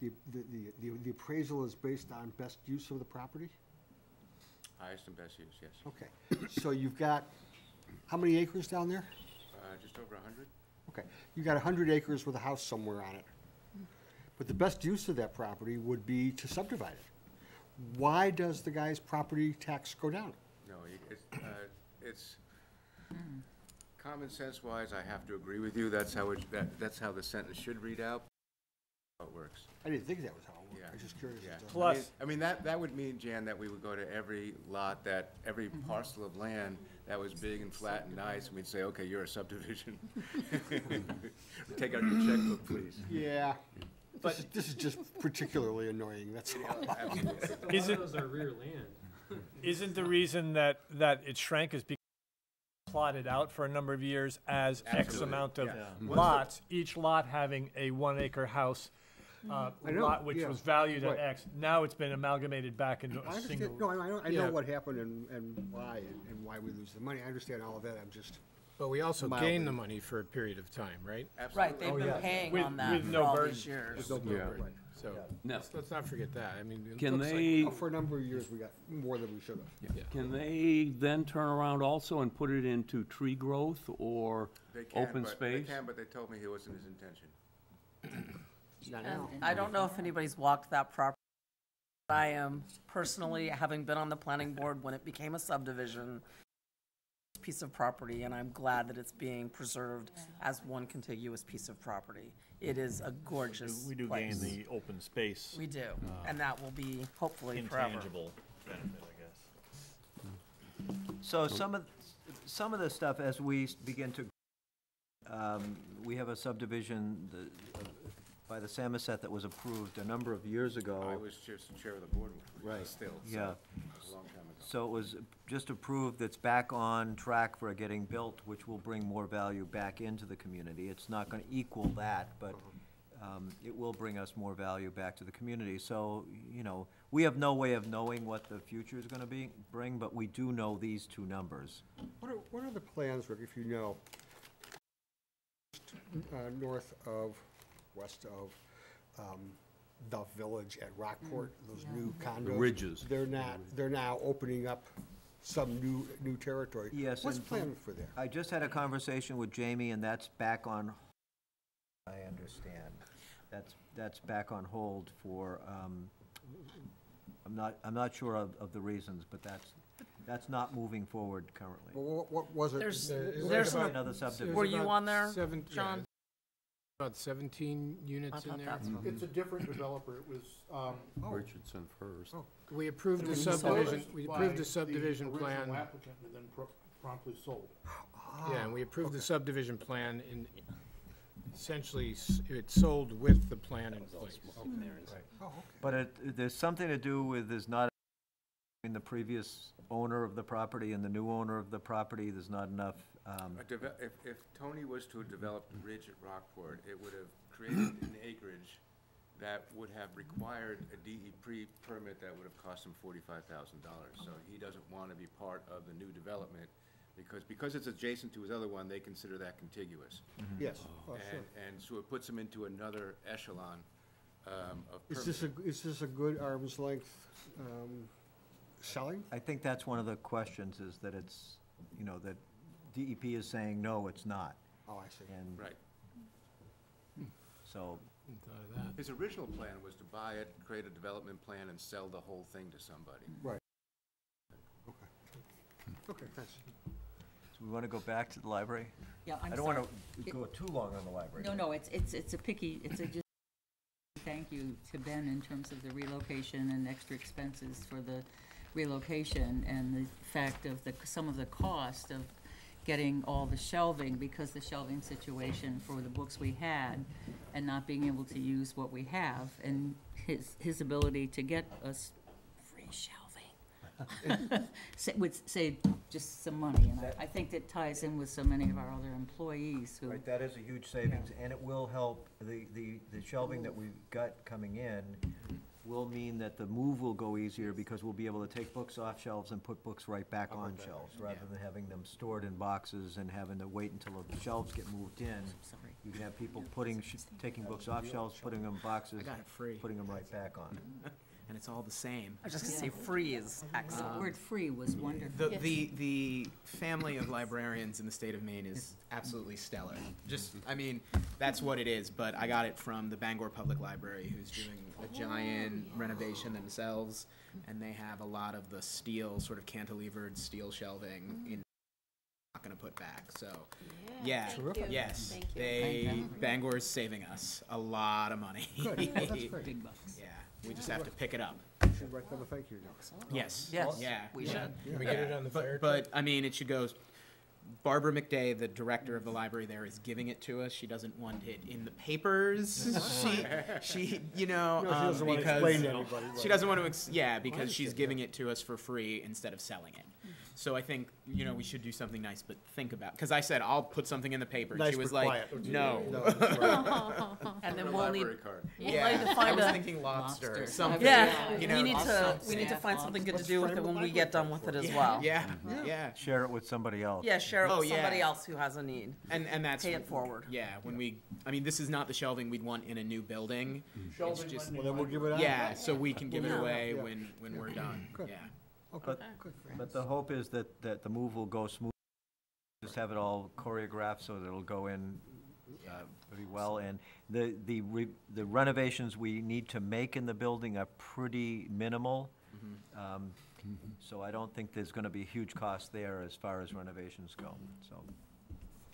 the appraisal is based on best use of the property? Highest and best use, yes. Okay, so you've got, how many acres down there? Just over 100? Okay, you got 100 acres with a house somewhere on it. But the best use of that property would be to subdivide it. Why does the guy's property tax go down? No, it's, common sense wise, I have to agree with you. That's how that's how the sentence should read out. How it works. I didn't think that was how it worked. Yeah. I was just curious. Yeah. as to- Plus- I mean, that would mean, Jan, that we would go to every lot, every parcel of land that was big and flat and nice, and we'd say, okay, you're a subdivision. Take out your checkbook, please. Yeah, but this is just particularly annoying, that's all. Absolutely. Isn't the reason that it shrank is because plotted out for a number of years as X Absolutely, amount of yeah. lots, each lot having a 1 acre house, I know, lot which yeah, was valued at right. X. Now it's been amalgamated back into I a understand, single. no, I know Yeah. what happened and why, and why we lose the money, I understand all of that, I'm just, But we also Mildly. gain the money for a period of time, right? right, they've Oh, been yeah. paying With- on that with for no all burden. these years. there's no Yeah. right. So, Now, let's not forget that. I mean, it can looks like- they, Oh, for a number of years, we got more than we should have. can they then turn around also and put it into tree growth or They can, open but space? but they told me it wasn't his intention. Not And now. I don't know if anybody's walked that property. I am personally, having been on the planning board when it became a subdivision, piece of property, and I'm glad that it's being preserved as one contiguous piece of property. It is a gorgeous We do gain place. the open space We do, and that will be hopefully forever. intangible benefit, I guess. So some of the stuff as we begin to, we have a subdivision by the Samoset that was approved a number of years ago. I was just chair of the board Right, still, so yeah. it was a long time ago. So it was just approved, it's back on track for getting built, which will bring more value back into the community. It's not gonna equal that, but it will bring us more value back to the community. So, you know, we have no way of knowing what the future is gonna bring, but we do know these two numbers. What are the plans, Rick, if you know, north of, west of, the village at Rockport, those new condos? The ridges. They're now opening up some new territory. Yes. What's and planned for there? I just had a conversation with Jamie, and that's back on, I understand. That's back on hold for, I'm not sure of the reasons, but that's not moving forward currently. Well, what was it? There's Another subdivision. Were you on there, John? About 17 units in thought there. that's what- It's a different developer. It was, Richardson first. We approved the was sold. subdivision, we by approved the subdivision the plan. original applicant and then promptly sold. Yeah, and we approved the subdivision plan and essentially it sold with the plan in place. But there's something to do with, there's not, in the previous owner of the property and the new owner of the property, there's not enough, If Tony was to have developed Ridge at Rockport, it would have created an acreage that would have required a DEP permit that would have cost him $45,000. So he doesn't want to be part of the new development, because it's adjacent to his other one, they consider that contiguous. Yes, oh, sure. And so it puts him into another echelon of Is permitting. this a good arm's length selling? I think that's one of the questions, is that it's, you know, that DEP is saying, no, it's not. Oh, I see. And Right. so, His original plan was to buy it, create a development plan, and sell the whole thing to somebody. Right. Okay, thanks. do we want to go back to the library? Yeah, I'm I don't sorry. want to go too long on the library. No, it's a picky, it's a just, thank you to Ben in terms of the relocation and extra expenses for the relocation and the fact of some of the cost of getting all the shelving, because the shelving situation for the books we had and not being able to use what we have, and his ability to get us free shelving would save just some money, and I think that ties in with so many of our other employees who. Right, that is a huge savings, and it will help, the shelving that we've got coming in will mean that the move will go easier, because we'll be able to take books off shelves and put books right back on shelves, rather than having them stored in boxes and having to wait until the shelves get moved in. Sorry. You can have people taking books off shelves, putting them in boxes, I got it free. putting them right back on. And it's all the same. I was just gonna say free is The excellent. word free was wonderful. The family of librarians in the state of Maine is absolutely stellar. Just, I mean, that's what it is, but I got it from the Bangor Public Library, who's doing a giant renovation themselves, and they have a lot of the steel, sort of cantilevered steel shelving in not gonna put back, so, yeah, yes. Bangor's saving us a lot of money. Good, well, that's great. Big bucks. Yeah, we just have to pick it up. Should write them a thank you note. Yes. Yes, Yeah. we yeah. should. Can we get it on the fire But, I mean, it should go, Barbara McDay, the director of the library there, is giving it to us. She doesn't want it in the papers. She, you know, No, she doesn't want to because explain to anybody, she right. doesn't want to, yeah, because she's giving it to us for free instead of selling it. So I think, you know, we should do something nice, but think about, because I said, I'll put something in the paper. Nice She was but like, quiet. no. And then we'll need, Library card. we'll Yeah, need to I find was a, thinking lobster, Lobster. something. yeah, you know, we need to Yeah. find something good to Let's do with frame it a when we library get done with it as well. Yeah, yeah. Share it with somebody else. Yeah, share it Oh, with somebody yeah. else who has a need. And that's. Pay it forward. Yeah, when we, I mean, this is not the shelving we'd want in a new building. It's Shelving just, Well, then we'll give it out. yeah, so we can give it Yeah. away Yeah. when we're done, Good. yeah. Okay, But- good. But the hope is that the move will go smooth, just have it all choreographed so that it'll go in pretty well. And the renovations we need to make in the building are pretty minimal. So I don't think there's gonna be huge cost there as far as renovations go, so.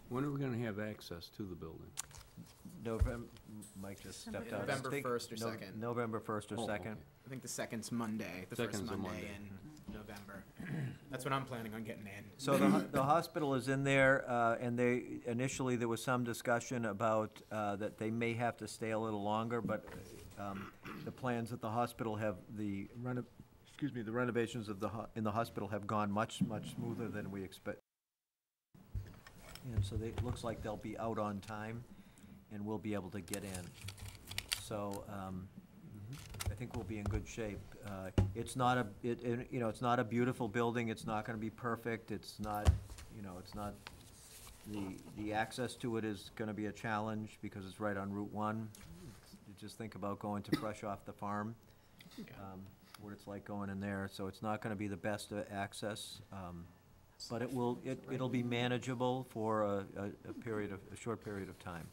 When are we gonna have access to the building? November, Mike just stepped out. I November think 1st or 2nd. November 1st or Oh, 2nd. okay. I think the second's Monday, the first Second's a Monday Monday. in November. That's what I'm planning on getting in. So the hospital is in there, and initially there was some discussion about that they may have to stay a little longer, but the plans at the hospital have, the renovations of in the hospital have gone much smoother than we expect. And so it looks like they'll be out on time, and we'll be able to get in. So, I think we'll be in good shape. It's not it's not a beautiful building, it's not gonna be perfect, it's not, it's not, the access to it is gonna be a challenge because it's right on Route 1. You just think about going to Fresh Off the Farm, what it's like going in there, so it's not gonna be the best access, but it'll be manageable for a short period of time.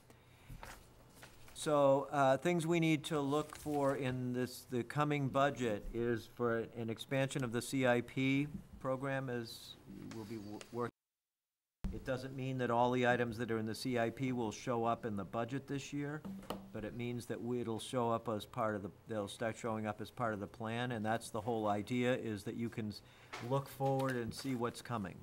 So, things we need to look for in the coming budget is for an expansion of the CIP program as we'll be working. It doesn't mean that all the items that are in the CIP will show up in the budget this year, but it means that it'll show up as part of they'll start showing up as part of the plan, and that's the whole idea, is that you can look forward and see what's coming.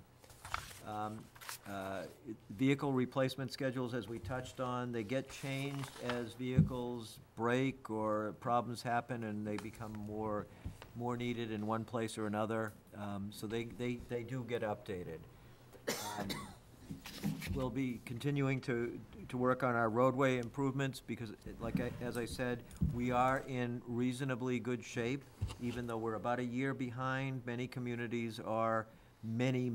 Vehicle replacement schedules, as we touched on, they get changed as vehicles break or problems happen and they become more needed in one place or another. So they do get updated. We'll be continuing to work on our roadway improvements because, as I said, we are in reasonably good shape, even though we're about a year behind. Many communities are many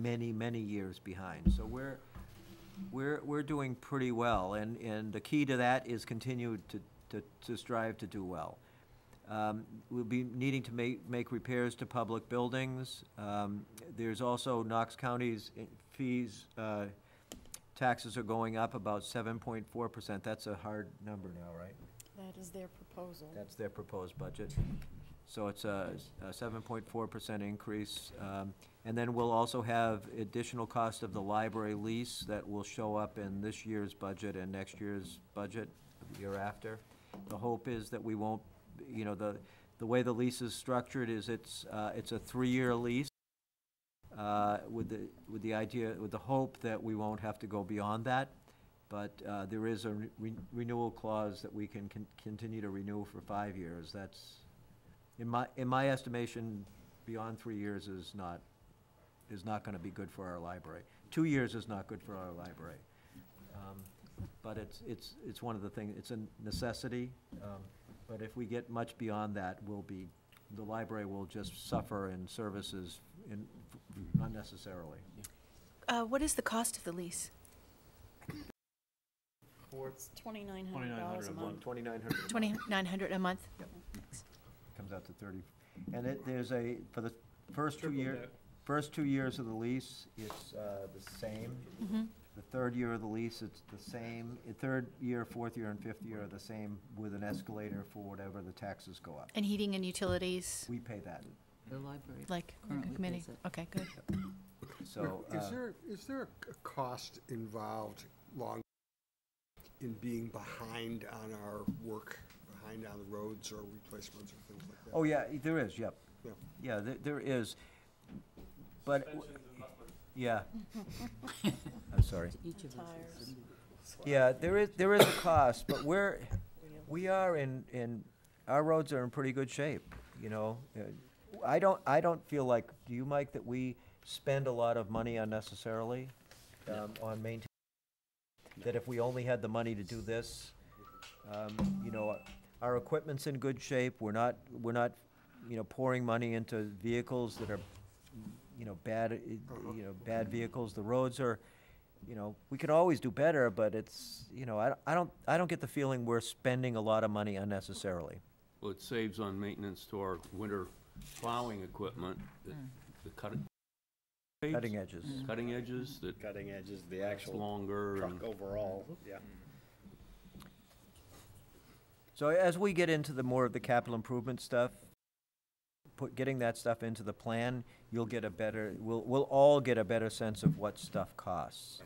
years behind. So we're doing pretty well, and the key to that is continue to strive to do well. We'll be needing to make repairs to public buildings. There's also Knox County's fees, taxes are going up about 7.4%. That's a hard number now, right? That is their proposal. That's their proposed budget. So it's a 7.4% increase. And then we'll also have additional cost of the library lease that will show up in this year's budget and next year's budget, the year after. The hope is that we won't, the way the lease is structured is it's a 3-year lease with the hope that we won't have to go beyond that. But there is a renewal clause that we can continue to renew for 5 years. That's, in my estimation, beyond 3 years is not gonna be good for our library. 2 years is not good for our library. But it's one of the things, it's a necessity, but if we get much beyond that, the library will just suffer in services unnecessarily. What is the cost of the lease? It's $2,900 a month. $2,900 a month? Yep. Comes out to 30. And there's for the first 2 years of the lease, it's the same. Mm-hmm. The third year of the lease, it's the same. The third year, fourth year, and fifth year are the same with an escalator for whatever the taxes go up. And heating and utilities? We pay that. The library Like a currently committee? pays it. Okay, good. So, Is there a cost involved in being behind on our work, behind on the roads or replacements or things like that? oh, yeah, there is, yep. Yeah. Yeah, there is. But, yeah. I'm sorry. Each of us Tires. is- Yeah, there is a cost, but we are our roads are in pretty good shape, I don't feel like, do you, Mike, that we spend a lot of money unnecessarily on maintaining? That if we only had the money to do this, our equipment's in good shape, we're not pouring money into vehicles that are, bad vehicles. The roads are, we could always do better, but it's, I don't get the feeling we're spending a lot of money unnecessarily. Well, it saves on maintenance to our winter plowing equipment, the cutting edges. Cutting edges that Cutting edges, the lasts actual longer. truck and- overall, yeah. So as we get into the more of the capital improvement stuff, getting that stuff into the plan, we'll all get a better sense of what stuff costs.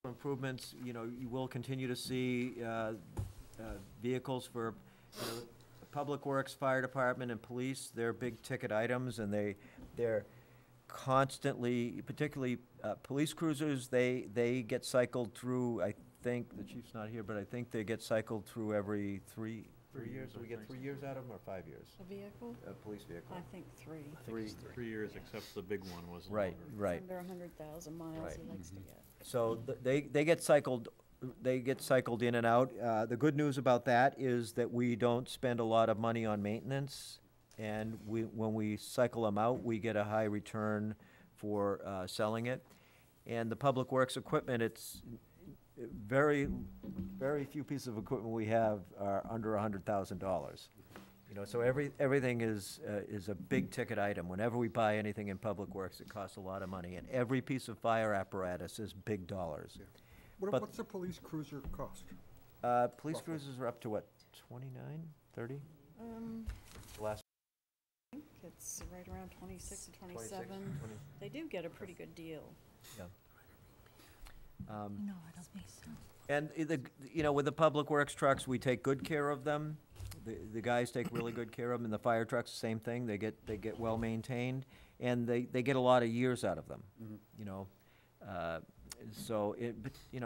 Improvements, you will continue to see vehicles for Public Works, Fire Department, and Police, they're big-ticket items, and they're constantly, particularly police cruisers, they get cycled through, I think, the chief's not here, but I think they get cycled through every 3 years. Do we get 3 years out of them, or 5 years? A vehicle? A police vehicle. I think 3. Three years, except the big one was Right, longer. right. Under 100,000 miles Right. he likes to get. So they get cycled, in and out. The good news about that is that we don't spend a lot of money on maintenance, and when we cycle them out, we get a high return for selling it. And the Public Works equipment, it's very few pieces of equipment we have are under $100,000. You know, so everything is a big ticket item. Whenever we buy anything in Public Works, it costs a lot of money, and every piece of fire apparatus is big dollars. But- What's a police cruiser cost? Police cruisers are up to what, 29, 30? The last I think it's right around 26 or 26, 27. They do get a pretty good deal. Yeah. No, I don't think so. And with the Public Works trucks, we take good care of them. The guys take really good care of them. And the fire trucks, same thing. They get well maintained, and they get a lot of years out of them. You know, so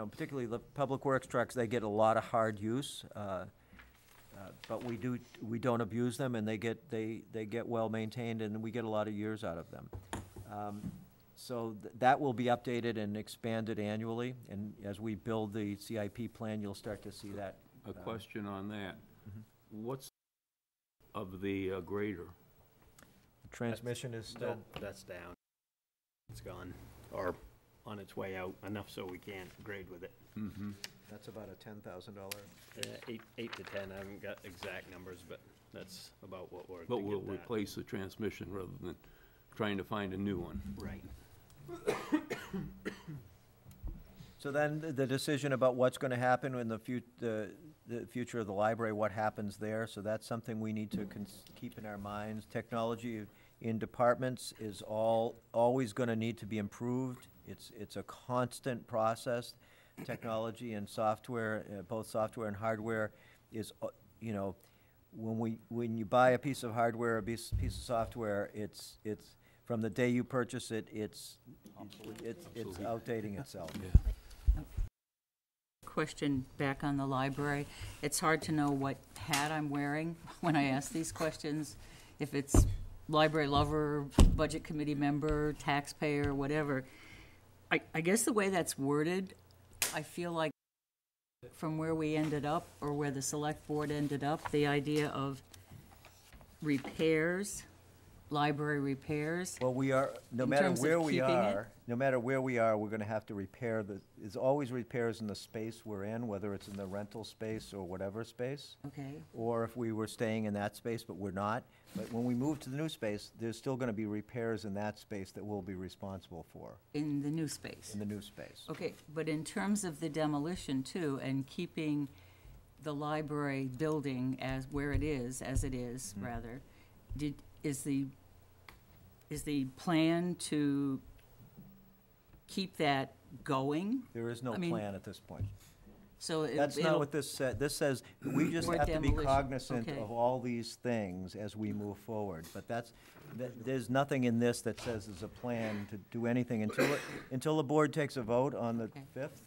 particularly the Public Works trucks, they get a lot of hard use. But we don't abuse them, and they get well maintained, and we get a lot of years out of them. So that will be updated and expanded annually, and as we build the CIP plan, you'll start to see that. A question on that. What's of the grader? Transmission is still, That's down. It's gone, or on its way out, enough so we can't grade with it. that's about a $10,000. 8 to 10, I haven't got exact numbers, but that's about what we're But thinking we'll of that. replace the transmission rather than trying to find a new one. Right. So then the decision about what's going to happen in the future of the library, what happens there, so that's something we need to keep in our minds. Technology in departments is always going to need to be improved. It's a constant process. Technology and software, both software and hardware, is when you buy a piece of hardware, a piece of software, it's from the day you purchase it, it's outdating itself. Question back on the library. It's hard to know what hat I'm wearing when I ask these questions. If it's library lover, budget committee member, taxpayer, whatever. I guess the way that's worded, I feel like from where we ended up, or where the select board ended up, the idea of repairs, library repairs. Well, we are, no In matter terms of where we keeping it? are, we're gonna have to repair there's always repairs in the space we're in, whether it's in the rental space or whatever space. Okay. Or if we were staying in that space, but we're not. But when we move to the new space, there's still gonna be repairs in that space that we'll be responsible for, In the new space. in the new space. Okay, but in terms of the demolition too, and keeping the library building as where it is, as it is, rather, is the plan to keep that going? There is no I mean, plan at this point. So That's not what this said. This says, we just Or have to be demolition, cognizant okay. of all these things as we move forward. But there's nothing in this that says there's a plan to do anything until the board takes a vote on the Okay. 5th.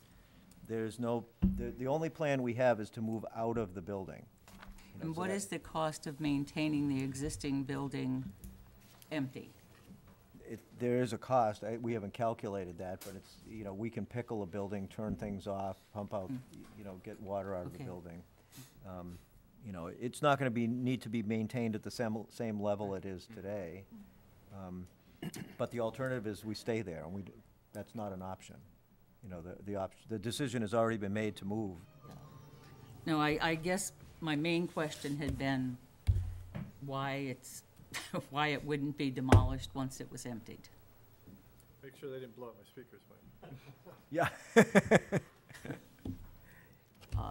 There's no, the only plan we have is to move out of the building. You know, And so what that- is the cost of maintaining the existing building empty? There is a cost. We haven't calculated that, but it's, we can pickle a building, turn things off, pump out, get water out of the Okay. building. It's not gonna need to be maintained at the same level it is today. But the alternative is we stay there, and that's not an option. The decision has already been made to move. No, I guess my main question had been why why it wouldn't be demolished once it was emptied. Make sure they didn't blow up my speakers, Mike. Yeah.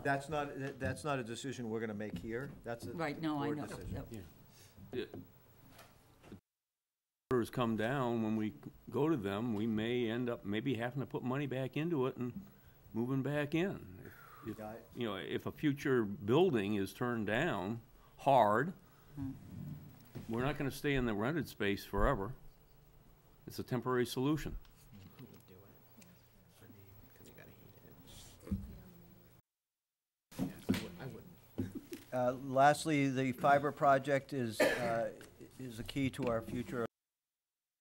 That's not a decision we're gonna make here. That's a Right, no, I board know. decision. Yep. Orders come down, when we go to them, we may end up maybe having to put money back into it and moving back in. If a future building is turned down hard, We're not gonna stay in the rented space forever. It's a temporary solution. Who would do it? I mean, 'cause you gotta heat it. Yeah, I wouldn't. Lastly, the fiber project is a key to our future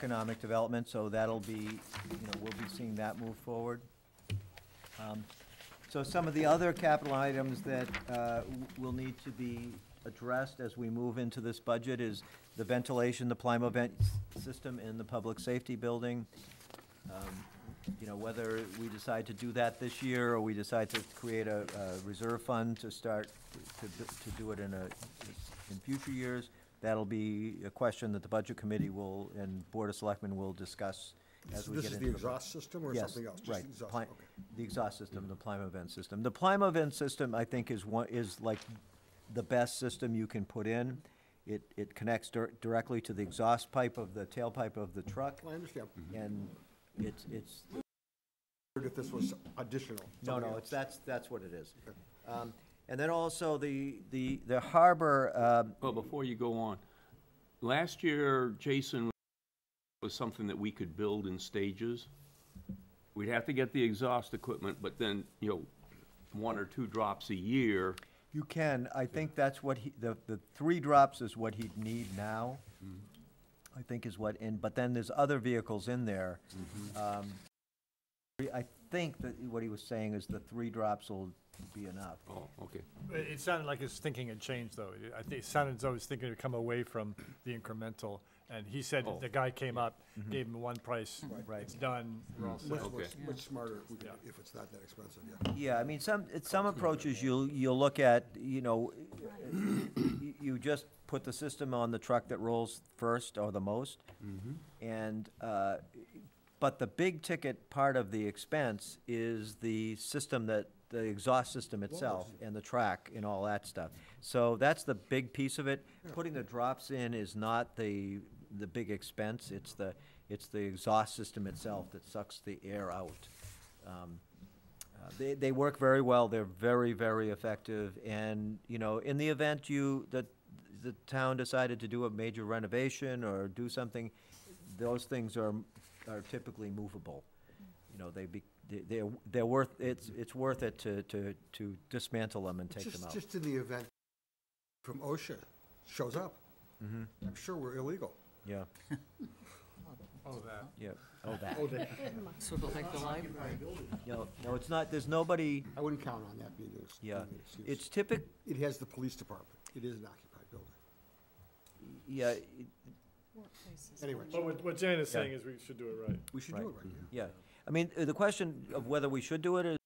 economic development, so that'll be, we'll be seeing that move forward. So some of the other capital items that will need to be addressed as we move into this budget is the ventilation, the Plymouth vent system in the public safety building. Whether we decide to do that this year, or we decide to create a reserve fund to start to do it in future years, that'll be a question that the Budget Committee and Board of Selectmen will discuss as we get into This is the exhaust system or something else? Just Right, the exhaust, Ply- okay. the exhaust system, the Plymouth vent system. The Plymouth vent system, I think, is like the best system you can put in. It connects directly to the exhaust pipe of the tailpipe of the truck, I understand. and it's, If this was additional. no, something no, else. that's what it is. And then also the harbor, Well, before you go on, last year, Jason, was something that we could build in stages. We'd have to get the exhaust equipment, but then, 1 or 2 drops a year. you can, I think that's what the 3 drops is what he'd need now, I think is what, but then there's other vehicles in there. I think that what he was saying is the 3 drops will be enough. Oh, okay. It sounded like his thinking had changed, though. I think it sounded as though he was thinking to come away from the incremental, and he said the guy came up, gave him one price, Right. it's done, we're all set. Much smarter Yeah. if it's not that expensive, yeah. Yeah, I mean, some approaches you'll look at, you just put the system on the truck that rolls first or the most. And, but the big ticket part of the expense is the system the exhaust system itself and the track and all that stuff. So that's the big piece of it. Putting the drops in is not the big expense, it's the exhaust system itself that sucks the air out. They work very well, they're very, very effective, and, in the event the town decided to do a major renovation or do something, those things are typically movable. They're worth, it's worth it to dismantle them and take them out. Just in the event from OSHA shows up, I'm sure we're illegal. Yeah, Oh, that. yeah, oh, that. Sort of like the library. No, it's not, there's nobody, I wouldn't count on that being an yeah, excuse. it's typical. It has the police department. It is an occupied building. Yeah, Workplaces. Anyway. But what Jan is Yeah. saying is we should do it right. We should do it right, yeah. I mean, the question of whether we should do it is,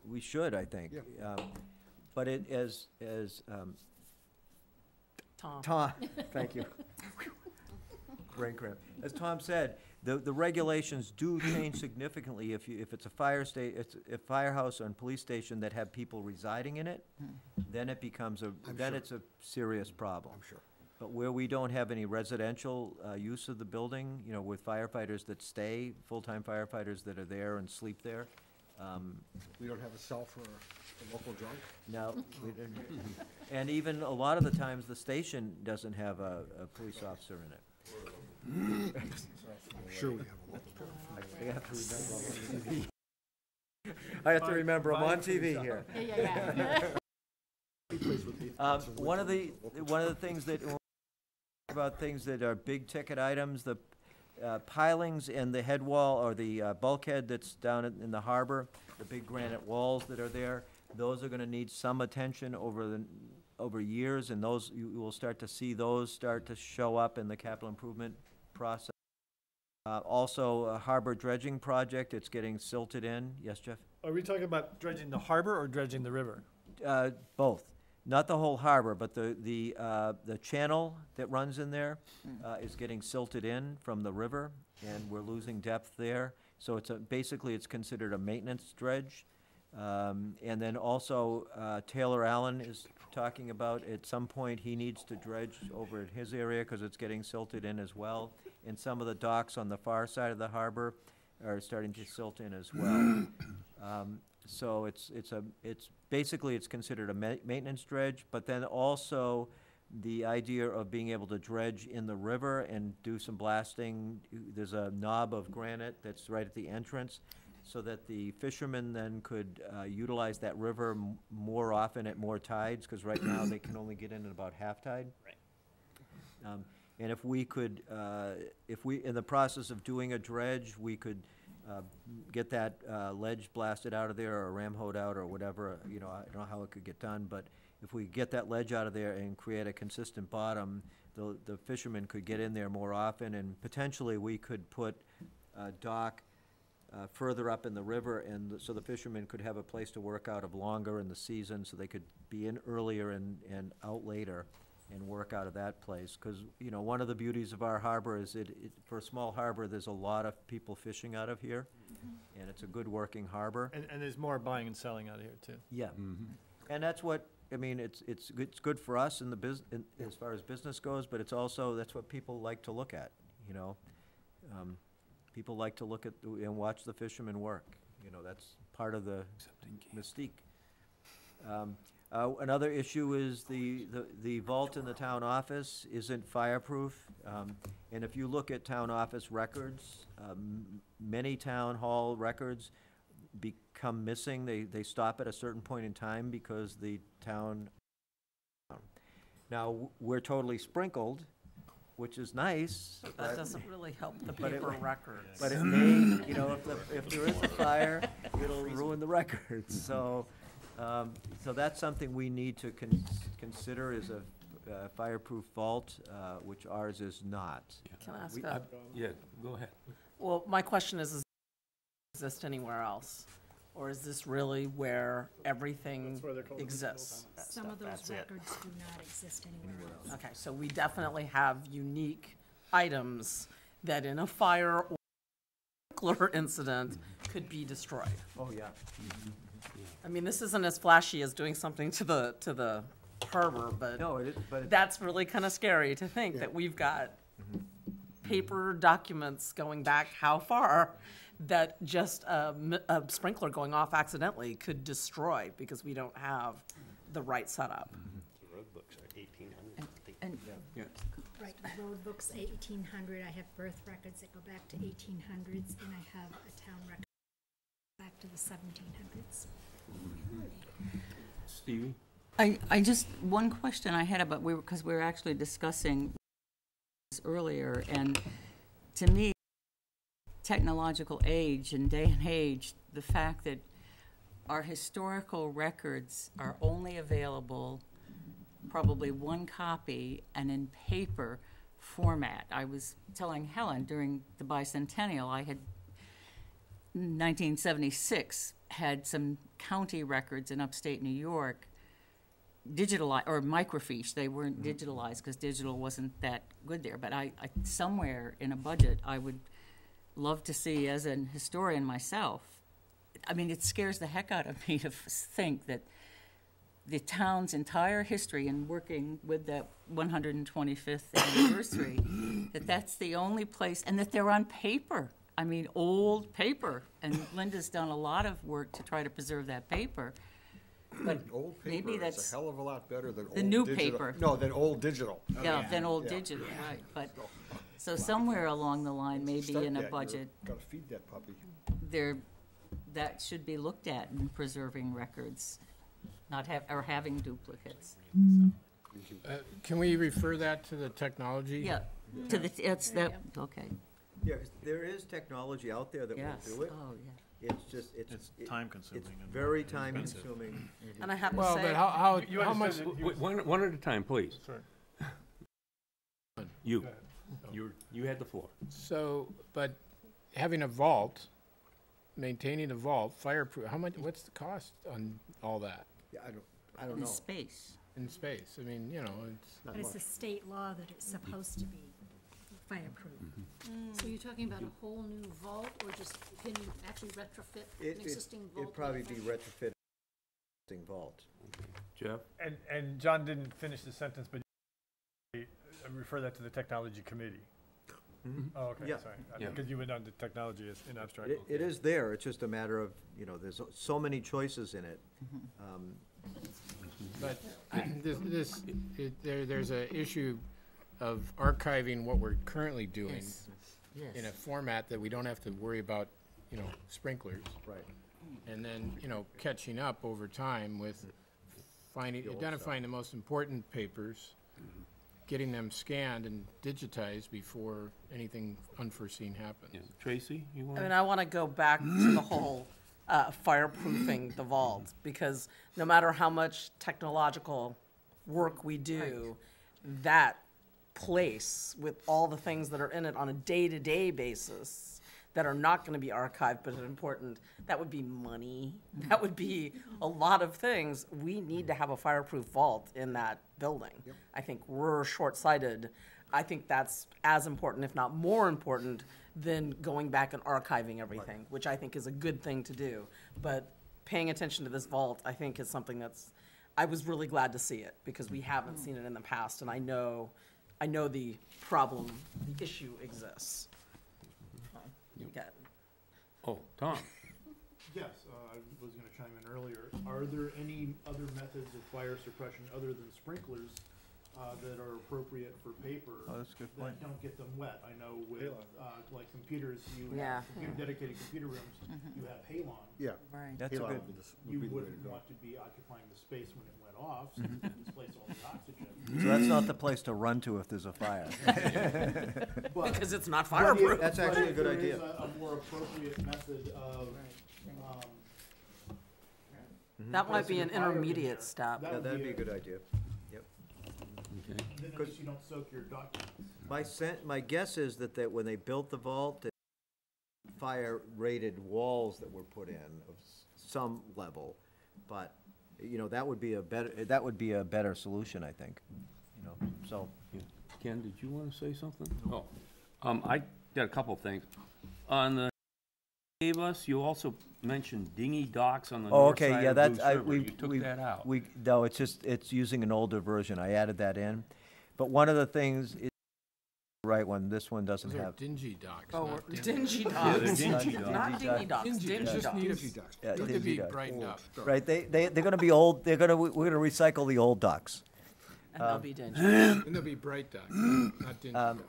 we should, I think. Yeah. But it, as Tom. Tom, thank you. Brain cramp. As Tom said, the regulations do change significantly if it's a it's a firehouse and police station that have people residing in it, then it becomes then sure. it's a serious problem. I'm sure. But where we don't have any residential use of the building, with firefighters that stay, full-time firefighters that are there and sleep there, We don't have a cell for a local drunk? no. we don't. And even a lot of the times, the station doesn't have a police officer in it. I'm sure we have a local drunk. I have to remember I'm on TV. I have to remember I'm on TV here. One of the things that, about things that are big ticket items, the pilings and the head wall, or the bulkhead that's down in the harbor, the big granite walls that are there, those are gonna need some attention over years, and those, you will start to see those start to show up in the capital improvement process. Also, a harbor dredging project, it's getting silted in. Yes, Jeff? Are we talking about dredging the harbor or dredging the river? Both. Not the whole harbor, but the channel that runs in there is getting silted in from the river, and we're losing depth there. So basically, it's considered a maintenance dredge. And then also, Taylor Allen is talking about, at some point, he needs to dredge over in his area because it's getting silted in as well. And some of the docks on the far side of the harbor are starting to silt in as well. So it's basically, it's considered a maintenance dredge, but then also the idea of being able to dredge in the river and do some blasting. There's a knob of granite that's right at the entrance, so that the fishermen then could utilize that river more often at more tides, because right now they can only get in at about half tide. Right. And if we could, in the process of doing a dredge, we could get that ledge blasted out of there, or ram hoed out, or whatever, I don't know how it could get done, but if we get that ledge out of there and create a consistent bottom, the fishermen could get in there more often, and potentially we could put a dock further up in the river, and so the fishermen could have a place to work out of longer in the season, so they could be in earlier and out later and work out of that place. Because, one of the beauties of our harbor is for a small harbor, there's a lot of people fishing out of here, and it's a good working harbor. And there's more buying and selling out of here, too. Yeah. And that's what, it's good for us in the as far as business goes, but it's also, that's what people like to look at, People like to look at and watch the fishermen work. That's part of the mystique. Another issue is the vault in the town office isn't fireproof. And if you look at town office records, many town hall records become missing. They stop at a certain point in time because the town. Now, we're totally sprinkled, which is nice. That doesn't really help the but paper records. But it may, if there is a fire, it'll ruin the records. So that's something we need to consider is a fireproof vault, which ours is not. Can I ask Yeah, go ahead. Well, my question is, does it exist anywhere else? Or is this really where everything exists? Some of those records do not exist anywhere else. Okay, so we definitely have unique items that in a fire or sprinkler incident could be destroyed. Oh, yeah. I mean, this isn't as flashy as doing something to the harbor, but No, it is, but that's really kind of scary to think that we've got paper documents going back how far that just a sprinkler going off accidentally could destroy because we don't have the right setup. The road books are 1800. And Right, the road book's 1800, I have birth records that go back to 1800s, and I have a town record back to the 1700s. Stevie? I just, one question I had about, because we were actually discussing this earlier, and to me, technological age and day and age, the fact that our historical records are only available probably one copy and in paper format. I was telling Helen during the bicentennial, I had, 1976, had some county records in upstate New York digitalized, or microfiche. They weren't digitalized because digital wasn't that good there. But I somewhere in a budget, I would love to see, as an historian myself, I mean, it scares the heck out of me to think that the town's entire history and working with that 125th anniversary, that's the only place, and that they're on paper. I mean, old paper. And Linda's done a lot of work to try to preserve that paper. But Old maybe paper is that's a hell of a lot better than old the new digital. paper. No, than old digital. Yeah, than old digital, right. But, so somewhere along the line, maybe Start in a that, budget, Gotta feed that puppy. that should be looked at in preserving records, not or having duplicates. Can we refer that to the technology? Yeah, to the, it's that, okay, Yeah, 'cause there is technology out there that will yes, do it. oh, yeah. It's just, It's time-consuming It's and very expensive. time-consuming. And I have to Well, say, but how much? One at a time, please. Sorry. You had the floor. So, but having a vault, maintaining a vault, fireproof, what's the cost on all that Yeah, I don't In know. space. in space? I mean, it's. But it's a state law that it's supposed to be fireproof. So you're talking about a whole new vault, or just, can you actually retrofit an existing vault? It'd probably be retrofit existing vault. Jeff? And John didn't finish the sentence, but refer that to the technology committee. Oh, okay, Yeah. sorry. Yeah. Because you went on to technology as in abstract. It is there, it's just a matter of, there's so many choices in it. But there's a issue of archiving what we're currently doing Yes. Yes. in a format that we don't have to worry about, sprinklers. Right. And then, catching up over time with identifying the most important papers, getting them scanned and digitized before anything unforeseen happens. Yeah. Tracy, you want? I mean, I want to go back to the whole fireproofing the vault, because no matter how much technological work we do, that place with all the things that are in it on a day-to-day basis that are not going to be archived but are important, that would be money. That would be a lot of things. We need to have a fireproof vault in that building. I think we're short-sighted. I think that's as important, if not more important, than going back and archiving everything, which I think is a good thing to do. But paying attention to this vault, I think, is something I was really glad to see it, because we haven't seen it in the past, and I know the problem, the issue exists. You got it. Oh, Tom. Yes, I was gonna chime in earlier. Are there any other methods of fire suppression other than sprinklers that are appropriate for paper? Oh, that's a good point. That don't get them wet? I know with, like computers, you Yeah. have dedicated computer rooms, you have halon. Yeah. Right. That's a Halon good, would be the- would You be the way to wouldn't go. want to be occupying the space when it went off, so you can displace all the oxygen. so that's not the place to run to if there's a fire. But- Because it's not but if- fireproof. That's but actually a if good there idea. is a more appropriate method of, That might be an placing a fire in intermediate there, step. Yeah, would that'd be a good idea. Yep. Okay. Then at least you don't soak your documents. My guess is that when they built the vault, fire-rated walls that were put in of some level, but, that would be a better solution, I think, so. Ken, did you want to say something? Oh, I got a couple things. On the gave us, you also mentioned dinghy docks on the Oh, north okay, side yeah, of that's, Goose River. You took that out. No, it's using an older version, I added that in. But one of the things is, right one, this one doesn't Those are have. dingy docks, Oh, not dingy. dingy they're docks. dingy docks. Not dingy docks, Dingy dingy docks. docks. Yeah, Need to dingy be docks. brightened up. Right, they're gonna be old, we're gonna recycle the old ducks. And they'll be dingy. And they'll be bright docks, not dingy docks.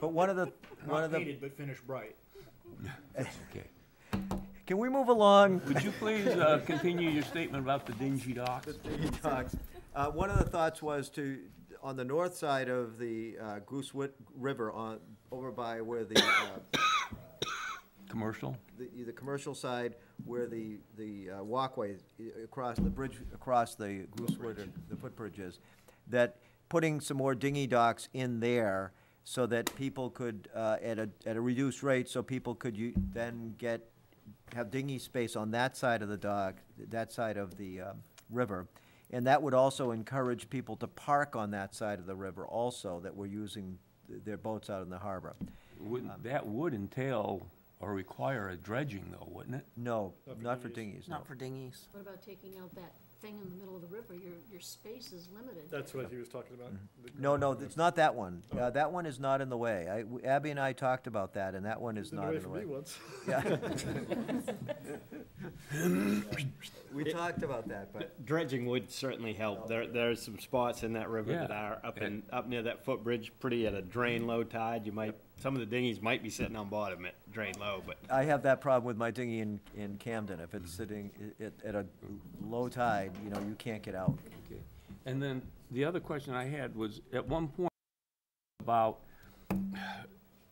But one of the, Not painted, but finished bright. Okay. can we move along? Would you please continue your statement about the dingy docks? Docks. One of the thoughts was on the north side of the Goose River, over by where the Commercial? the commercial side, where the walkway across the bridge, across the Goosewood and the footbridge is, that putting some more dinghy docks in there so that people could, at a reduced rate, so people could then have dinghy space on that side of the dock, that side of the river. And that would also encourage people to park on that side of the river also, that were using their boats out in the harbor. That would entail or require a dredging though, wouldn't it? No, not for dinghies, no. Not for dinghies. What about taking out that thing in the middle of the river? Your space is limited. That's what he was talking about. No, it's not that one. That one is not in the way. Abby and I talked about that, and that one is not in the way. Yeah. We talked about that, but Dredging would certainly help. There's some spots in that river that are up near that footbridge, pretty at a drain low tide. Some of the dinghies might be sitting on bottom at drain low, but I have that problem with my dinghy in Camden. If it's sitting at a low tide, you can't get out. Okay. And then the other question I had was, at one point, about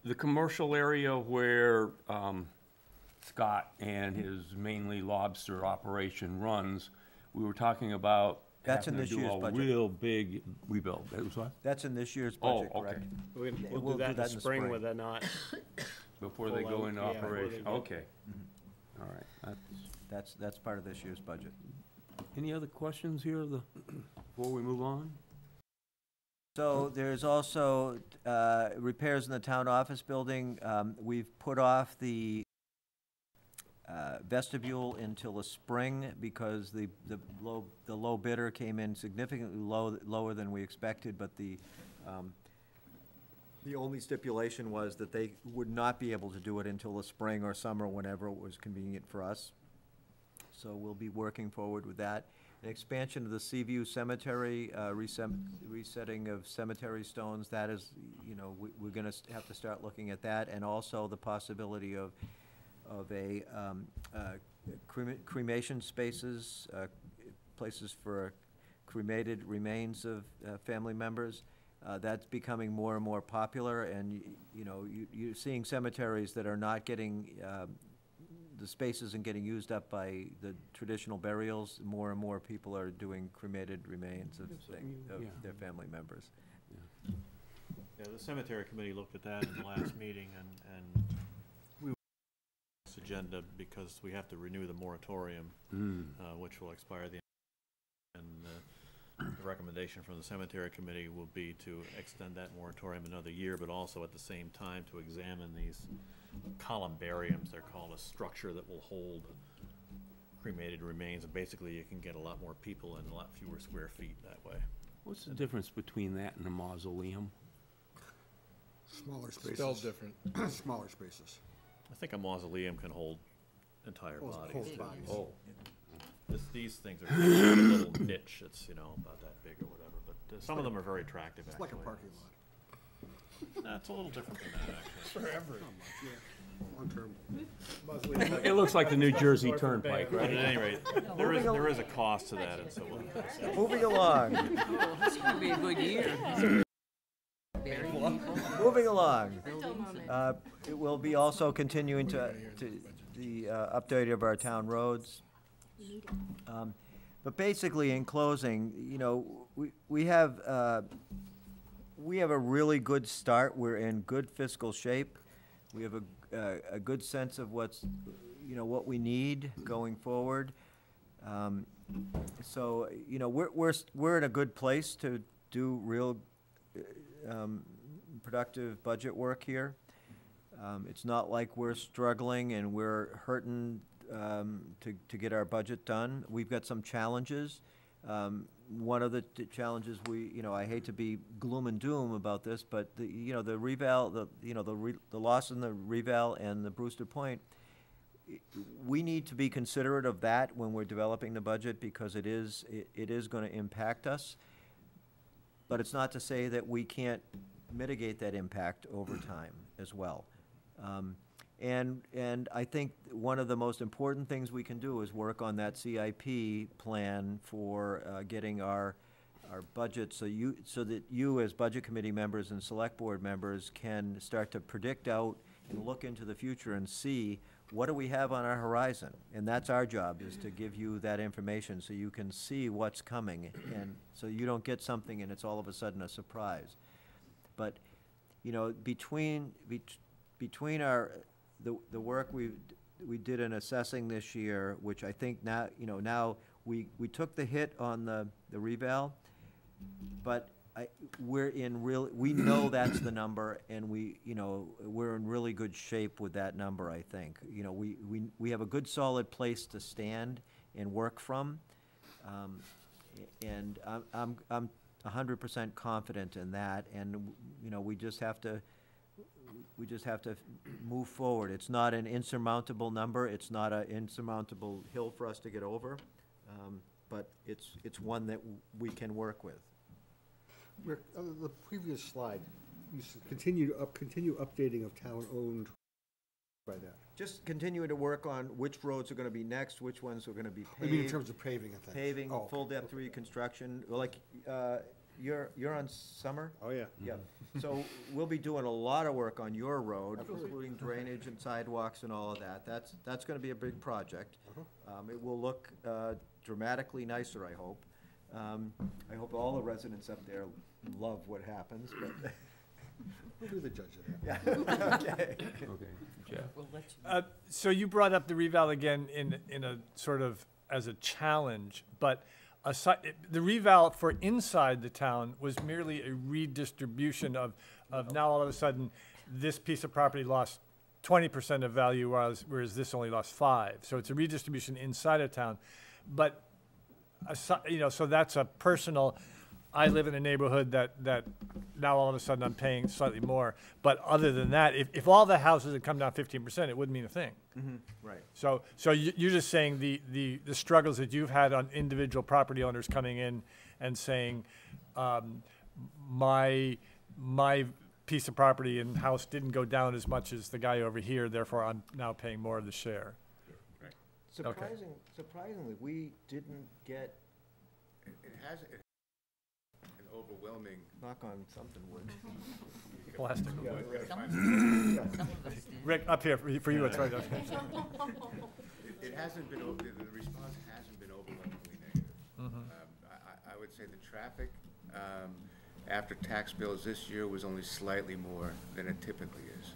the commercial area where Scott and his mainly lobster operation runs, we were talking about That's in having this to do year's a budget. real big rebuild. That was what? That's in this year's Oh, budget, okay. correct? we'll We'll do that in the spring where they're not. Before they Full go out, into yeah, before they operation. go. Okay. All right. That's part of this year's budget. Any other questions here before we move on? So there's also repairs in the town office building. We've put off the vestibule until the spring because the low bidder came in significantly lower than we expected, but the only stipulation was that they would not be able to do it until the spring or summer, whenever it was convenient for us. So we'll be working forward with that. expansion of the Seaview Cemetery, resetting of cemetery stones, that is, you know, we're gonna have to start looking at that, and also the possibility of a cremation spaces, places for cremated remains of family members. That's becoming more and more popular, and you know, you're seeing cemeteries that are not getting, the space isn't getting used up by the traditional burials. More and more people are doing cremated remains of their family members. Yeah, the cemetery committee looked at that in the last meeting, and we this agenda because we have to renew the moratorium, which will expire at the end. And the recommendation from the cemetery committee will be to extend that moratorium another year, but also at the same time to examine these columbariums. They're called, a structure that will hold cremated remains, and basically you can get a lot more people in a lot fewer square feet that way. What's the difference between that and a mausoleum? Smaller spaces. Spelled different. Smaller spaces. I think a mausoleum can hold entire bodies. too. bodies. Oh. These things are a little niche, it's, you know, about that big or whatever, but some of them are very attractive, It's actually. like a parking lot. That's a little different than that, actually. Forever. Long term. It looks like the New Jersey Turnpike, But right? at any rate, there is a cost to that, and so we'll. Moving along. This is gonna be a good year. Bury people. Moving along. It will be also continuing to the update of our town roads. But basically, in closing, you know, we have a really good start. We're in good fiscal shape. We have a good sense of what's, you know, what we need going forward. So, you know, we're in a good place to do real productive budget work here. It's not like we're struggling and we're hurting to get our budget done. We've got some challenges. One of the challenges you know, I hate to be gloom and doom about this, but you know, the reval, the loss in the reval and the Brewster Point, we need to be considerate of that when we're developing the budget, because it is going to impact us. But it's not to say that we can't mitigate that impact over time as well. And I think one of the most important things we can do is work on that CIP plan for getting our budget, so that you as budget committee members and select board members can start to predict out and look into the future and see what do we have on our horizon. And that's our job, is to give you that information so you can see what's coming, and so you don't get something and it's all of a sudden a surprise. But, you know, between the work we did in assessing this year, which I think now, you know, now we took the hit on the reval, but we know that's the number, and we're in really good shape with that number, I think. You know, we have a good solid place to stand and work from, and I'm 100% confident in that, and, you know, we just have to move forward. It's not an insurmountable number. It's not an insurmountable hill for us to get over, but it's one that we can work with. Rick, the previous slide, you said continue updating of town-owned by that. Just continue to work on which roads are gonna be next, which ones are gonna be I mean, in paved. terms of paving and things. Paving, Oh, full depth reconstruction, like, you're on Summer? Oh, yeah. Yeah, so we'll be doing a lot of work on your road, including drainage and sidewalks and all of that. That's gonna be a big project. It will look dramatically nicer, I hope. I hope all the residents up there love what happens, but. We'll be the judge of that. Yeah, okay. Okay, Jeff? We'll let you. So you brought up the reval again in a sort of as a challenge, but the reval for inside the town was merely a redistribution of now all of a sudden this piece of property lost 20% of value, whereas this only lost 5%. So it's a redistribution inside of town, but you know, so that's a personal. I live in a neighborhood that now all of a sudden I'm paying slightly more. But other than that, if all the houses had come down 15%, it wouldn't mean a thing. Right. So you're just saying the struggles that you've had on individual property owners coming in and saying, my piece of property and house didn't go down as much as the guy over here, therefore I'm now paying more of the share. Surprisingly, we didn't get, It has an overwhelming. knock on something wood. Plastic. Yeah, we gotta find Some of us did. Rick, up here, for you, it's right up here. It hasn't been, the response hasn't been overwhelmingly negative. I would say the traffic, after tax bills this year was only slightly more than it typically is.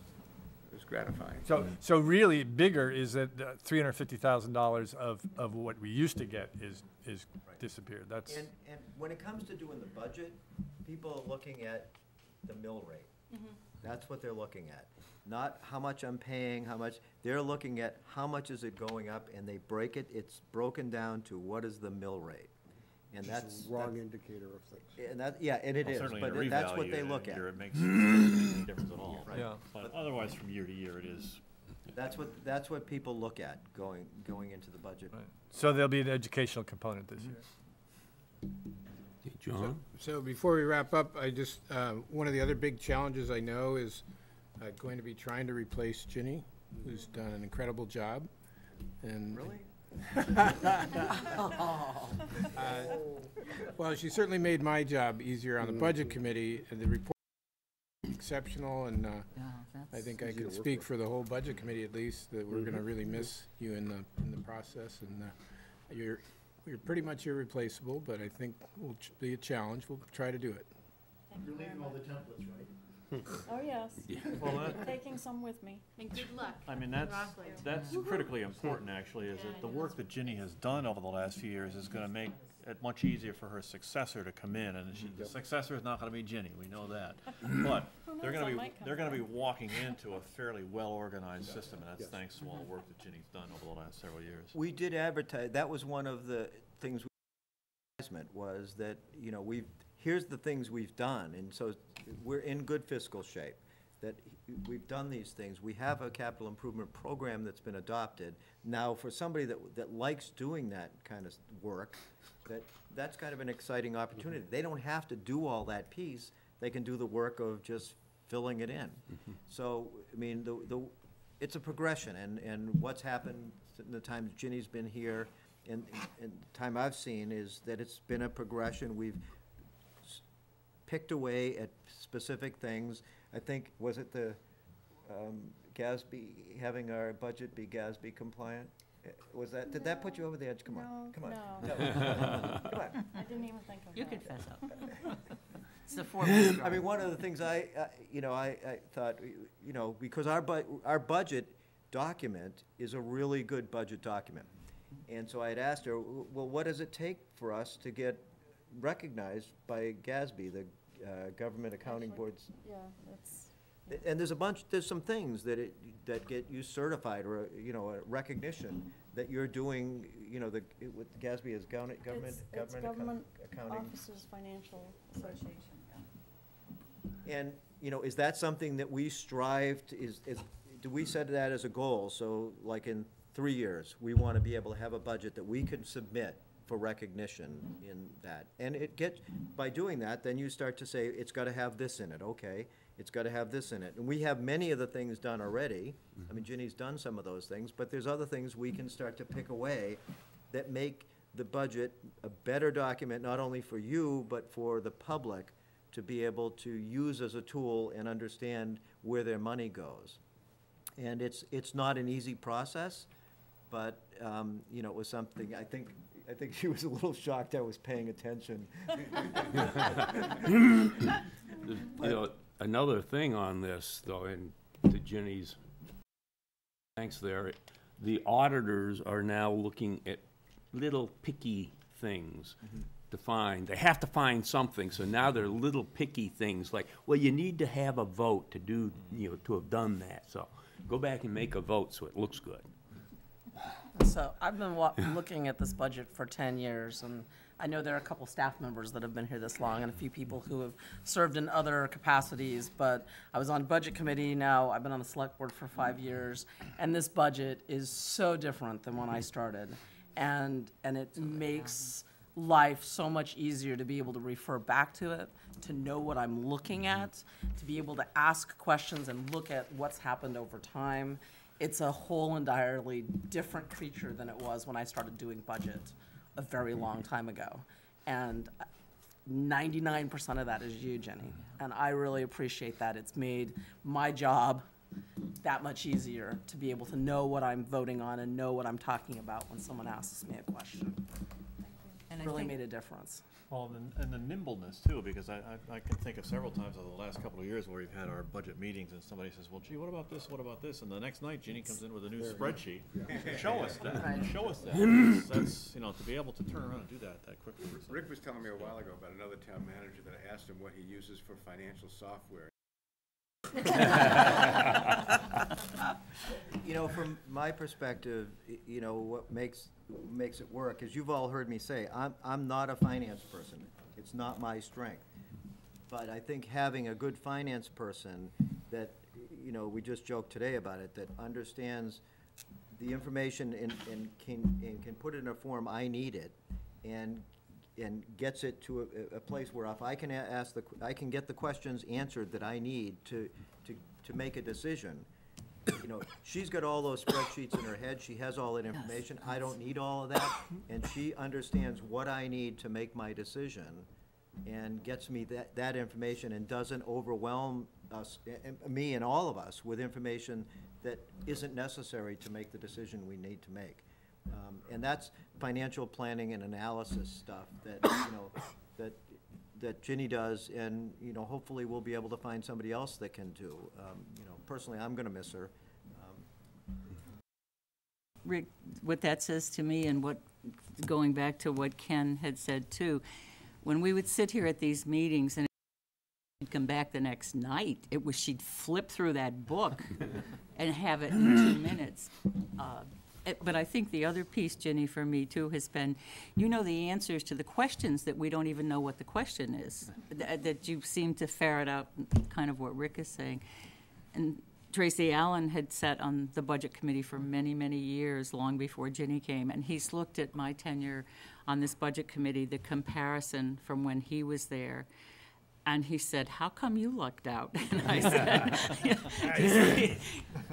It was gratifying. So really bigger is that $350,000 of what we used to get is disappeared. That's, And when it comes to doing the budget, people are looking at the mill rate. That's what they're looking at. Not how much I'm paying, how much, they're looking at how much is it going up, and they break it, it's broken down to what is the mill rate. And that's. Wrong indicator of things. And that, yeah, and it Well, is, certainly but in a that's what revalue they look at. year, it makes no difference at all. Right. Yeah. But otherwise, from year to year, it is. That's what people look at going into the budget. right. So there'll be an educational component this year. Okay, John? So before we wrap up, I just, one of the other big challenges I know is going to be trying to replace Ginny, who's done an incredible job. And Really? Well, she certainly made my job easier on the budget committee. The report was exceptional, and Yeah, I that's, think I can speak for the whole budget committee at least, that we're gonna really miss you in the process, and you're pretty much irreplaceable, but I think will be a challenge. We'll try to do it. Thank You're you very leaving all much. the templates, right? Oh, yes. Well, that, Taking some with me. And good luck. I mean, that's critically important, actually, is that the work that Ginny has done over the last few years is gonna make it much easier for her successor to come in, and the successor is not gonna be Ginny, we know that. But Who they're knows, gonna I be, might come they're gonna back. be walking into a fairly well-organized system, and that's thanks to all the work that Ginny's done over the last several years. We did advertise, that was one of the things, was that, you know, here's the things we've done, and so we're in good fiscal shape, that we've done these things. We have a capital improvement program that's been adopted. Now, for somebody that likes doing that kind of work, that's kind of an exciting opportunity. They don't have to do all that piece. They can do the work of just filling it in. So, I mean, it's a progression, and what's happened in the time Ginny's been here, and the time I've seen, is that it's been a progression. We've picked away at specific things. I think, was it the GASB, having our budget be GASB compliant? Was that, did that put you over the edge? Come on, come on. No. Come on. I didn't even think of that. you could fess up. It's the four. I mean, one of the things I thought, you know, because our budget document is a really good budget document. And so I had asked her, well, what does it take for us to get recognized by GASB, the Government Accounting Actually, Board's? Yeah, that's, And there's some things that get you certified, or, you know, a recognition that you're doing, you know, what GASB is government it's Government accounting. Officers Financial Association, yeah. And, you know, is that something that we strive to, do we set that as a goal? So like in 3 years, we want to be able to have a budget that we can submit for recognition in that. And by doing that, then you start to say, it's got to have this in it, okay? It's got to have this in it. And we have many of the things done already. I mean, Ginny's done some of those things, but there's other things we can start to pick away that make the budget a better document, not only for you, but for the public to be able to use as a tool and understand where their money goes. And it's not an easy process, but, you know, it was something, I think she was a little shocked I was paying attention. You know, another thing on this, though, and to Ginny's thanks there, the auditors are now looking at little picky things to find. They have to find something, so now they're little picky things like, well, you need to have a vote to do, you know, to have done that. So go back and make a vote so it looks good. So I've been looking at this budget for 10 years, and I know there are a couple staff members that have been here this long and a few people who have served in other capacities, but I was on budget committee now, I've been on the select board for 5 years, and this budget is so different than when I started. And it makes life so much easier to be able to refer back to it, to know what I'm looking at, to be able to ask questions and look at what's happened over time. It's a whole entirely different creature than it was when I started doing budget a very long time ago. And 99% of that is you, Jenny. And I really appreciate that. It's made my job that much easier to be able to know what I'm voting on and know what I'm talking about when someone asks me a question. And I Really think- made a difference. Well, and the nimbleness too, because I can think of several times over the last couple of years where we've had our budget meetings and somebody says, well, gee, what about this, what about this? And the next night, Jeannie comes in with a new spreadsheet. Show us that, Right. show us that. That's, you know, to be able to turn around and do that quickly. is Rick was telling me a while ago about another town manager that I asked him what he uses for financial software. You know, from my perspective, you know, what makes it work, as you've all heard me say, I'm not a finance person. It's not my strength. But I think having a good finance person that, you know, we just joked today about it, that understands the information and can put it in a form I need it, and gets it to a place where if I can I can get the questions answered that I need to make a decision. You know, she's got all those spreadsheets in her head, she has all that information, I don't need all of that, and she understands what I need to make my decision, and gets me that information, and doesn't overwhelm us, me and all of us, with information that isn't necessary to make the decision we need to make. And that's financial planning and analysis stuff that, you know, that Ginny does, and, you know, hopefully we'll be able to find somebody else that can do. You know, personally, I'm gonna miss her. Rick, what that says to me, and what, going back to what Ken had said too, when we would sit here at these meetings and she'd come back the next night, she'd flip through that book and have it in 2 minutes. But I think the other piece, Ginny, for me too, has been, you know, the answers to the questions that we don't even know what the question is, that you seem to ferret out kind of what Rick is saying. And Tracy Allen had sat on the budget committee for many, many years, long before Ginny came, and he's looked at my tenure on this budget committee, the comparison from when he was there, and he said, "How come you lucked out?" And I said,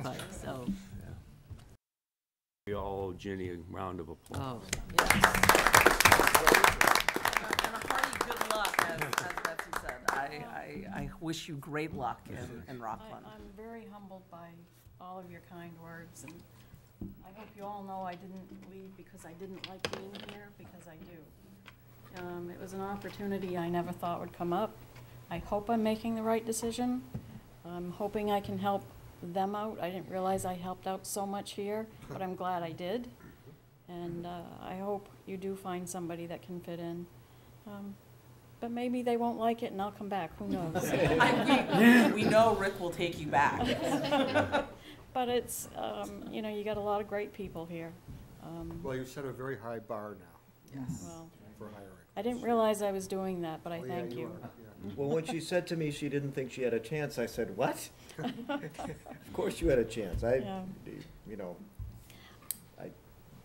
but, so. We all owe Ginny a round of applause. Oh, yes. And a hearty good luck, as Betsy said. I wish you great luck in Rockland. I'm very humbled by all of your kind words, and I hope you all know I didn't leave because I didn't like being here, because I do. It was an opportunity I never thought would come up. I hope I'm making the right decision. I'm hoping I can help them out. I didn't realize I helped out so much here, but I'm glad I did. And I hope you do find somebody that can fit in. But maybe they won't like it and I'll come back, who knows? We know Rick will take you back. But it's, you know, you got a lot of great people here. Well, you set a very high bar now. Yes. Well, for hiring. I didn't realize I was doing that, but I Oh, yeah, thank you. are, yeah. Well, when she said to me she didn't think she had a chance, I said, what? Of course you had a chance. Yeah. You know,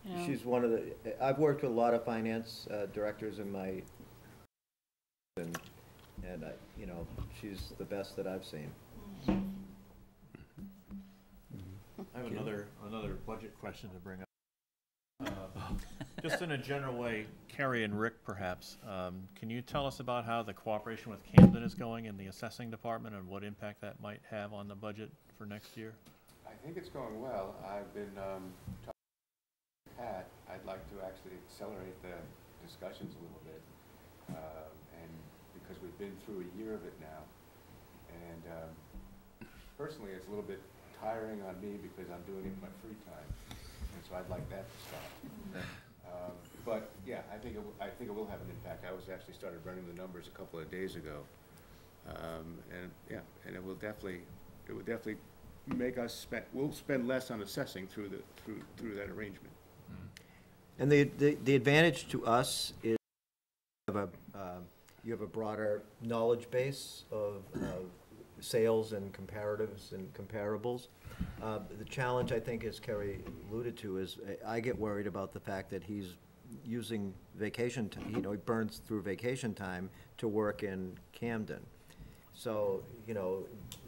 You know. she's one of the, I've worked with a lot of finance directors in my, and you know, she's the best that I've seen. I have another budget question to bring up. Just in a general way, Carrie and Rick perhaps, can you tell us about how the cooperation with Camden is going in the assessing department and what impact that might have on the budget for next year? I think it's going well. I've been talking to Pat. I'd like to actually accelerate the discussions a little bit, and because we've been through a year of it now, and personally it's a little bit tiring on me because I'm doing it in my free time, and so I'd like that to stop. But yeah, I think it will have an impact. I was actually started running the numbers a couple of days ago, and yeah, and it will definitely make us we'll spend less on assessing through that arrangement. And the advantage to us is you have a broader knowledge base of sales and comparatives and comparables. The challenge, I think, as Kerry alluded to, is I get worried about the fact that he's using vacation, he burns through vacation time to work in Camden. So,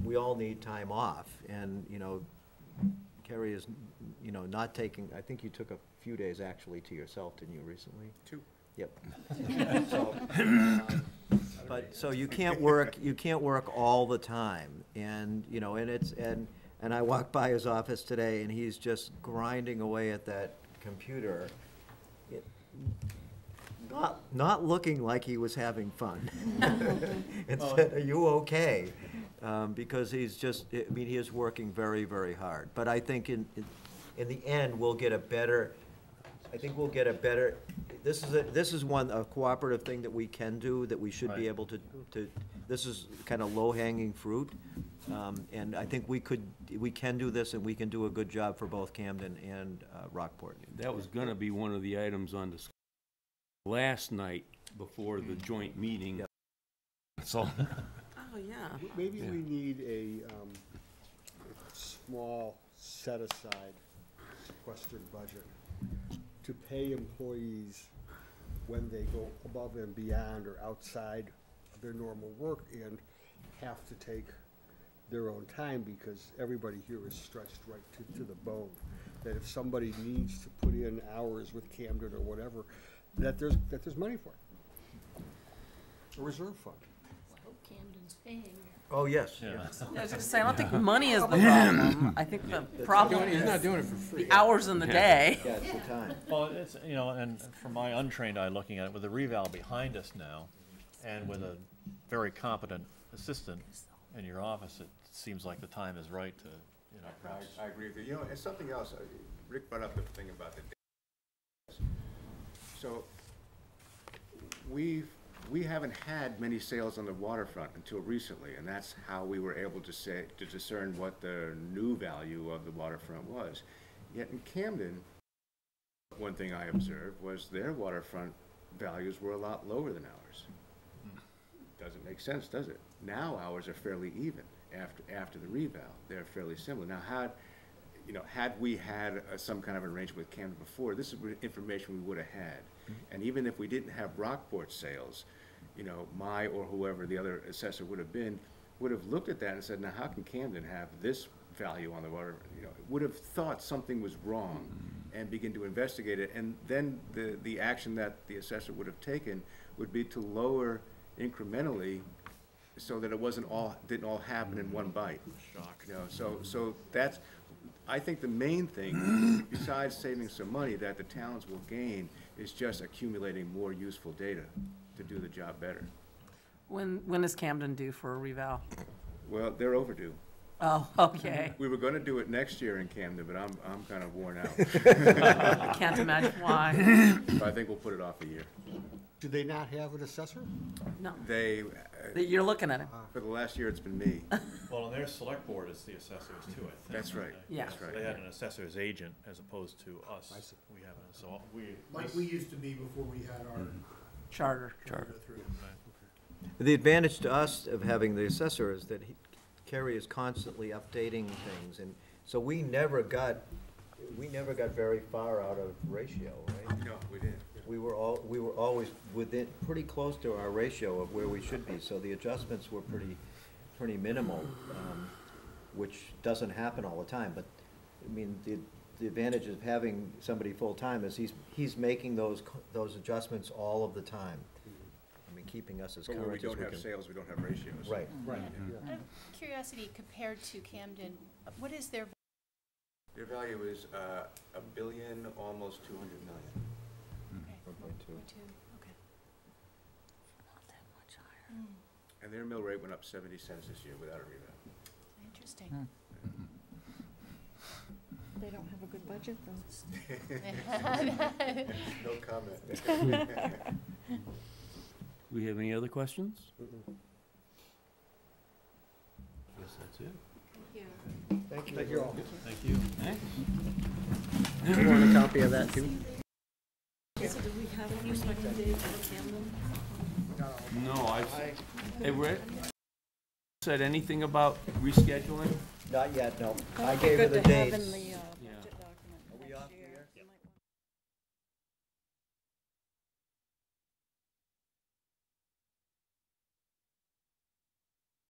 we all need time off, and, Kerry is, not taking, I think you took a few days actually to yourself, didn't you, recently? 2. Yep. So you can't work all the time, and, and I walked by his office today, and he's just grinding away at that computer, not looking like he was having fun. And said, "Are you okay?" Because he's just, he is working very, very hard. But I think in the end, we'll get a better, this is a cooperative thing that we can do, that we should be able to, this is kind of low-hanging fruit. And I think we can do this, and we can do a good job for both Camden and Rockport. That was gonna be one of the items on the last night before the joint meeting. So. Oh, yeah. Maybe we need a small set-aside sequestered budget to pay employees when they go above and beyond or outside of their normal work and have to take their own time, because everybody here is stretched right to the bone. That if somebody needs to put in hours with Camden or whatever, that there's money for it. A reserve fund. I hope Camden's paying. Oh, yes. I was gonna say, I don't think money is the problem. I think the problem He's not is doing it for free. the hours in the day. Yeah, it's the time. Well, it's, and from my untrained eye looking at it, with the reval behind us now, and with a very competent assistant in your office, it seems like the time is right to, perhaps. I agree with you. And something else, Rick brought up the thing about the days. So, we haven't had many sales on the waterfront until recently, and that's how we were able to discern what the new value of the waterfront was. Yet in Camden, one thing I observed was their waterfront values were a lot lower than ours. Doesn't make sense, does it? Now ours are fairly even after the reval. They're fairly similar. Now, had we had some kind of arrangement with Camden before, this is information we would have had. And even if we didn't have Rockport sales, my or whoever the other assessor would have looked at that and said, now how can Camden have this value on the water? Would have thought something was wrong and begin to investigate it. And then the action that the assessor would have taken would be to lower incrementally, so that it didn't all happen in one bite. Shock. So that's, I think the main thing, besides saving some money that the towns will gain, is just accumulating more useful data to do the job better. When is Camden due for a reval? Well, they're overdue. Oh, okay. We were gonna do it next year in Camden, but I'm kind of worn out. I can't imagine why. So I think we'll put it off a year. Do they not have an assessor? No. You're looking at it. For the last year, it's been me. Well, their select board is the assessors too, I think. That's right. Yeah. That's right. They had an assessor's agent as opposed to us. We haven't, so Like we used to be before we had our Charter. go through. The advantage to us of having the assessor is that Kerry is constantly updating things, and so we never got very far out of ratio, right? No, we didn't. We were always within, pretty close to our ratio of where we should be, so the adjustments were pretty minimal, which doesn't happen all the time, but, the advantage of having somebody full-time is he's making those adjustments all of the time. Keeping us as But current where as we we don't have can. sales, we don't have ratios. Right. Right. Out of curiosity, compared to Camden, what is their? Their value is $1 billion, almost 200 million. Okay. 1.2. Okay. Not that much higher. And their mill rate went up 70 cents this year without a reval. Interesting. They don't have a good budget, No comment. Do we have any other questions? Guess that's it. Thank you. Thank you all. Thank you. You want a copy of that too? So do we have any respective date for Camden? No, hey, Rick, said anything about rescheduling? Not yet, no. That I would be gave her good the to have dates. in the,